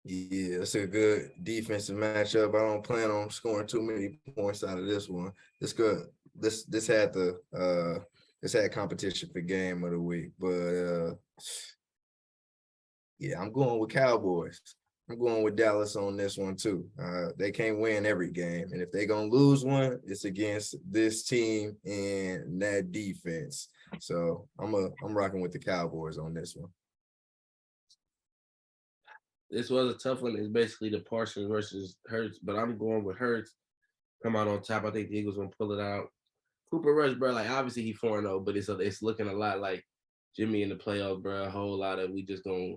Yeah, it's a good defensive matchup. I don't plan on scoring too many points out of this one. It's good. This had competition for game of the week, but yeah, I'm going with Cowboys. I'm going with Dallas on this one too. They can't win every game, and if they're gonna lose one, it's against this team and that defense. So I'm rocking with the Cowboys on this one. this was a tough one. It's basically the Parsons versus Hurts, but I'm going with Hurts. Come out on top. I think the Eagles gonna pull it out. Cooper Rush, bro, like obviously he 4-0, but it's looking a lot like Jimmy in the playoffs, bro. A whole lot of we just gonna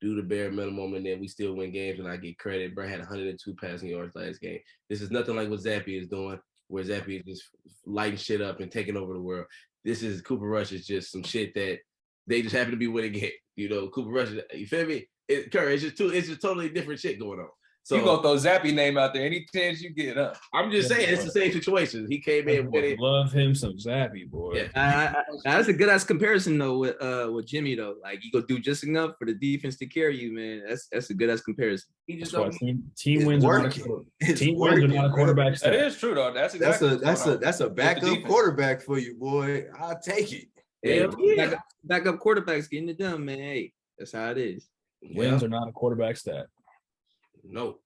do the bare minimum and then we still win games and I get credit. Bro had 102 passing yards last game. This is nothing like what Zappy is doing, where Zappy is just lighting shit up and taking over the world. This is Cooper Rush is just some shit that they just happen to be winning game. You know, Cooper Rush, you feel me? It's just totally different shit going on. So You gonna throw Zappy name out there any chance you get, huh? I'm just saying it's the same situation. He came in with it. Love him some Zappy, boy. Yeah. That's a good ass comparison though with Jimmy though. Like you go do just enough for the defense to carry you, man. That's a good ass comparison. He just That's why don't. team wins are not a quarterback That stat. is true though. That's exactly That's a backup defense. quarterback for you, boy. I'll take it. Hell yeah. Backup quarterbacks getting it done, man. Hey, that's how it is. Wins are not a quarterback stat. No.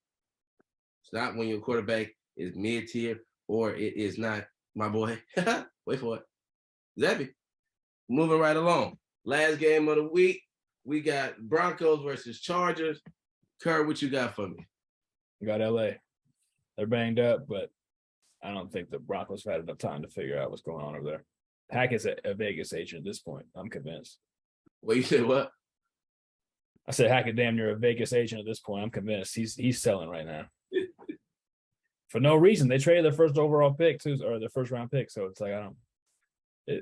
It's not when your quarterback is mid-tier or it is not, my boy. Wait for it. Zappy. Moving right along. Last game of the week, we got Broncos versus Chargers. Kerr, what you got for me? We got LA. They're banged up, but I don't think the Broncos have had enough time to figure out what's going on over there. Hackett's a Vegas agent at this point. I'm convinced. Well, you said what? I said Hackett damn near a Vegas agent at this point. I'm convinced he's selling right now. For no reason. They traded their first overall pick too, or their first round pick. So it's like they're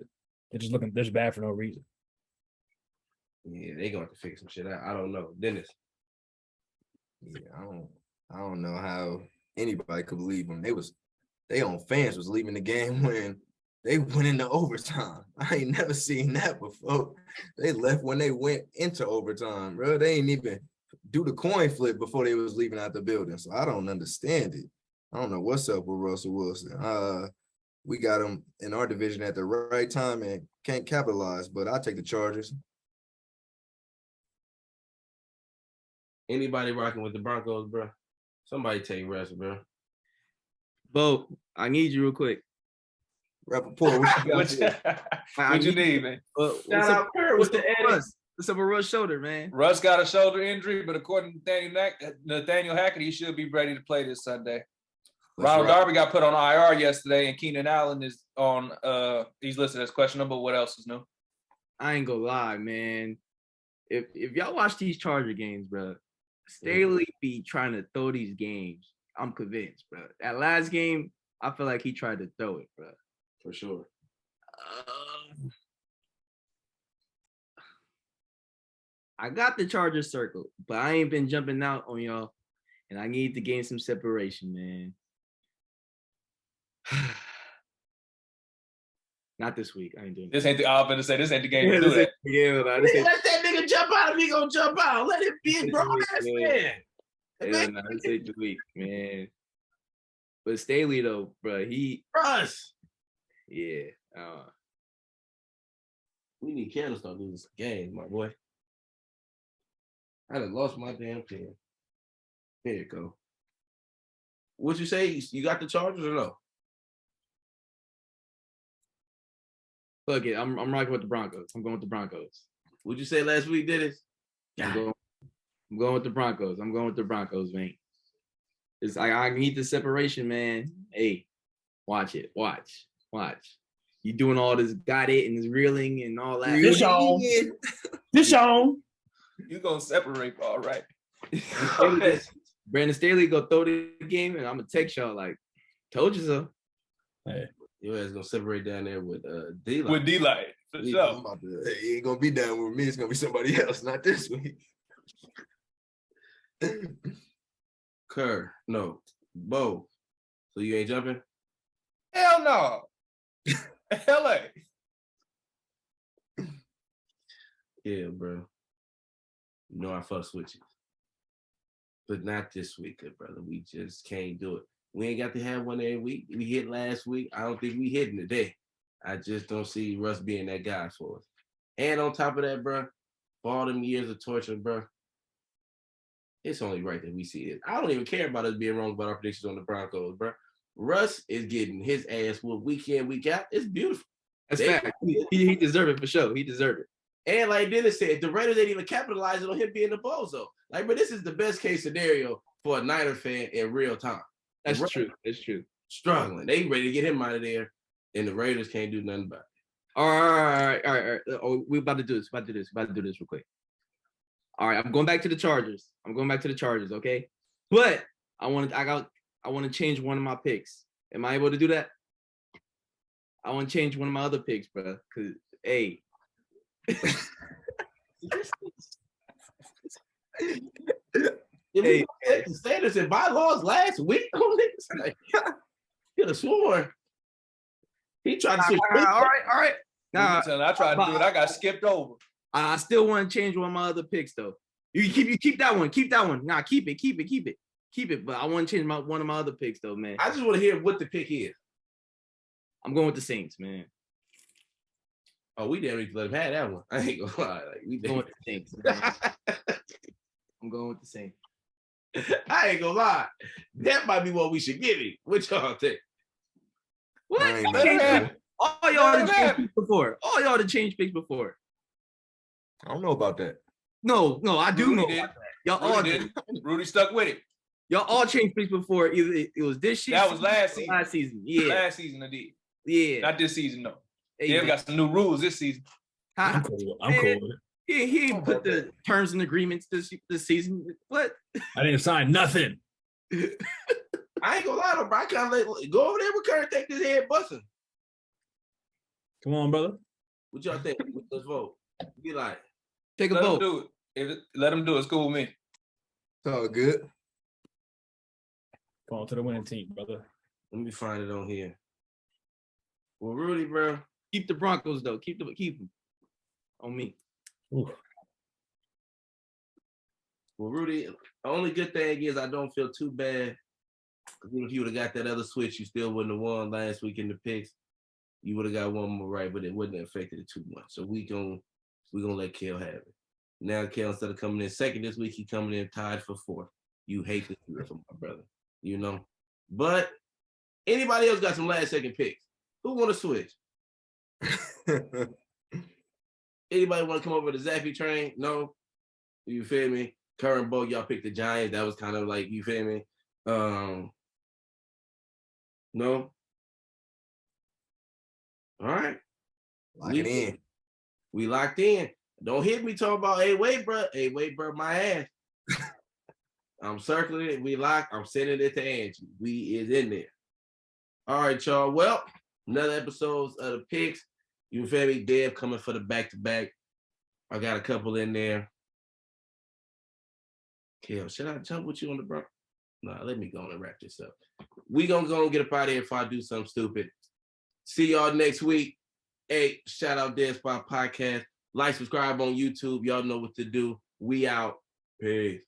just looking this bad for no reason. Yeah, they gonna have to figure some shit out. I don't know. Dennis. Yeah, I don't know how anybody could believe them. They own fans was leaving the game when they went into overtime. I ain't never seen that before. They left when they went into overtime, bro. They ain't even do the coin flip before they was leaving out the building. So I don't understand it. I don't know what's up with Russell Wilson. We got him in our division at the right time and can't capitalize, but I'll take the Chargers. Anybody rocking with the Broncos, bro? Somebody take rest, bro. Bo, I need you real quick. Rappaport, what you got? What you need, man? What's Shout out Kerr with the edit. Russ? What's up with Russ' shoulder, man? Russ got a shoulder injury, but according to Nathaniel Hackett, he should be ready to play this Sunday. Ronald Darby got put on IR yesterday, and Keenan Allen is on. He's listed as questionable. What else is new? I ain't gonna lie, man. If y'all watch these Charger games, bro, Staley be trying to throw these games. I'm convinced, bro. That last game, I feel like he tried to throw it, bro. For sure. I got the Chargers circle, but I ain't been jumping out on y'all, and I need to gain some separation, man. Not this week. I ain't doing This ain't the. I'm gonna say this ain't the game to do that. Let that nigga jump out if he gonna jump out. Let him be a grown ass man. This ain't the week, man. But Staley though, bro, Russ. yeah. We need Cam to start losing some games, my boy. I done lost my damn pen. There you go. What'd you say? You got the Chargers or no? Fuck it. I'm rocking with the Broncos. I'm going with the Broncos. What'd you say last week, Dennis? I'm going with the Broncos. I'm going with the Broncos, man. It's like I need the separation, man. Hey, watch it. Watch. You doing all this got it and this reeling and all that. This on. You gonna separate, all right? Brandon Staley go throw the game and I'm gonna text y'all like, told you so. Hey, Your ass gonna separate down there with D-Light. With D-Light, for Yeah, sure. I'm about to, it ain't gonna be down with me. It's gonna be somebody else, not this week. Kerr, no, Bo. So you ain't jumping? Hell no. LA. Yeah, bro. You know I fucks with you. But not this week, good brother. We just can't do it. We ain't got to have one every week. We hit last week. I don't think we hitting today. I just don't see Russ being that guy for us. And on top of that, bro, for all them years of torture, bro, it's only right that we see it. I don't even care about us being wrong about our predictions on the Broncos, bro. Russ is getting his ass whooped week in, week out. It's beautiful. That's fact. He deserved it for sure. He deserved it. And like Dennis said, the Raiders ain't even capitalizing on him being the bozo. Like, but this is the best case scenario for a Niner fan in real time. That's Right. true. That's true. Struggling. They ready to get him out of there, and the Raiders can't do nothing about it. All right. Oh, we're about to do this. About to do this real quick. All right, I'm going back to the Chargers. Okay. But I want to change one of my picks. Am I able to do that? I want to change one of my other picks, bro. Cause hey. If Hey, we set the standards and bylaws last week on this, like, could have sworn he tried to switch. all right. Nah, I tried to do it. I got skipped over. I still want to change one of my other picks though. You keep that one. Keep that one. Nah, keep it. But I want to change one of my other picks though, man. I just want to hear what the pick is. I'm going with the Saints, man. Oh, we didn't even let him have that one. I ain't gonna lie. Like, we I'm going did. with the Saints. Man. I'm going with the Saints. I ain't gonna lie. That might be what we should give him. What y'all think? What? I ain't Let him mad. have it. All y'all to Let him have change it. picks before. All y'all to change picks before. I don't know about that. No, I do Rudy know. did. about that. Y'all all Rudy did. did. Rudy stuck with it. Y'all all changed picks before. Either it was this year. That was last season. Last season. Yeah. Last season I did. Yeah. Not this season though. Hey, They've man. got some new rules this season. I'm cool. I'm cool with it. He ain't put the terms and agreements this season. What? I didn't sign nothing. I ain't gonna lie though, bro. I kind of go over there with Kurt, take this head busting. Come on, brother. What y'all think? Let's vote. Be like, Take a Let them vote. do it. Let them do it. It's cool with me. It's all good. Come on to the winning team, brother. let me find it on here. Well, Rudy, bro. Keep the Broncos though. Keep them on me. Ooh. Well, Rudy, the only good thing is I don't feel too bad. Because even if you would have got that other switch, you still wouldn't have won last week in the picks. You would have got one more right, but it wouldn't have affected it too much. So we're gonna let Kel have it. Now Kel, instead of coming in second this week, he coming in tied for fourth. You hate to hear from my brother, you know. But anybody else got some last second picks? Who want to switch? Anybody want to come over to the Zappy train? No? You feel me? Current boat, y'all picked the Giants. That was kind of like, you feel me? No? All right. Lock it in. We locked in. Don't hit me talking about, hey, wait, bro. Hey, wait, bro, my ass. I'm circling it. We locked. I'm sending it to Angie. We is in there. All right, y'all. Well, another episode of the picks. You feel me? Dev coming for the back-to-back. I got a couple in there. Kel, should I jump with you on the bro? Nah, let me go on and wrap this up. We gonna go and get up out of here if I do something stupid. See y'all next week. Hey, shout out Dead Spot Podcast. Like, subscribe on YouTube. Y'all know what to do. We out. Peace.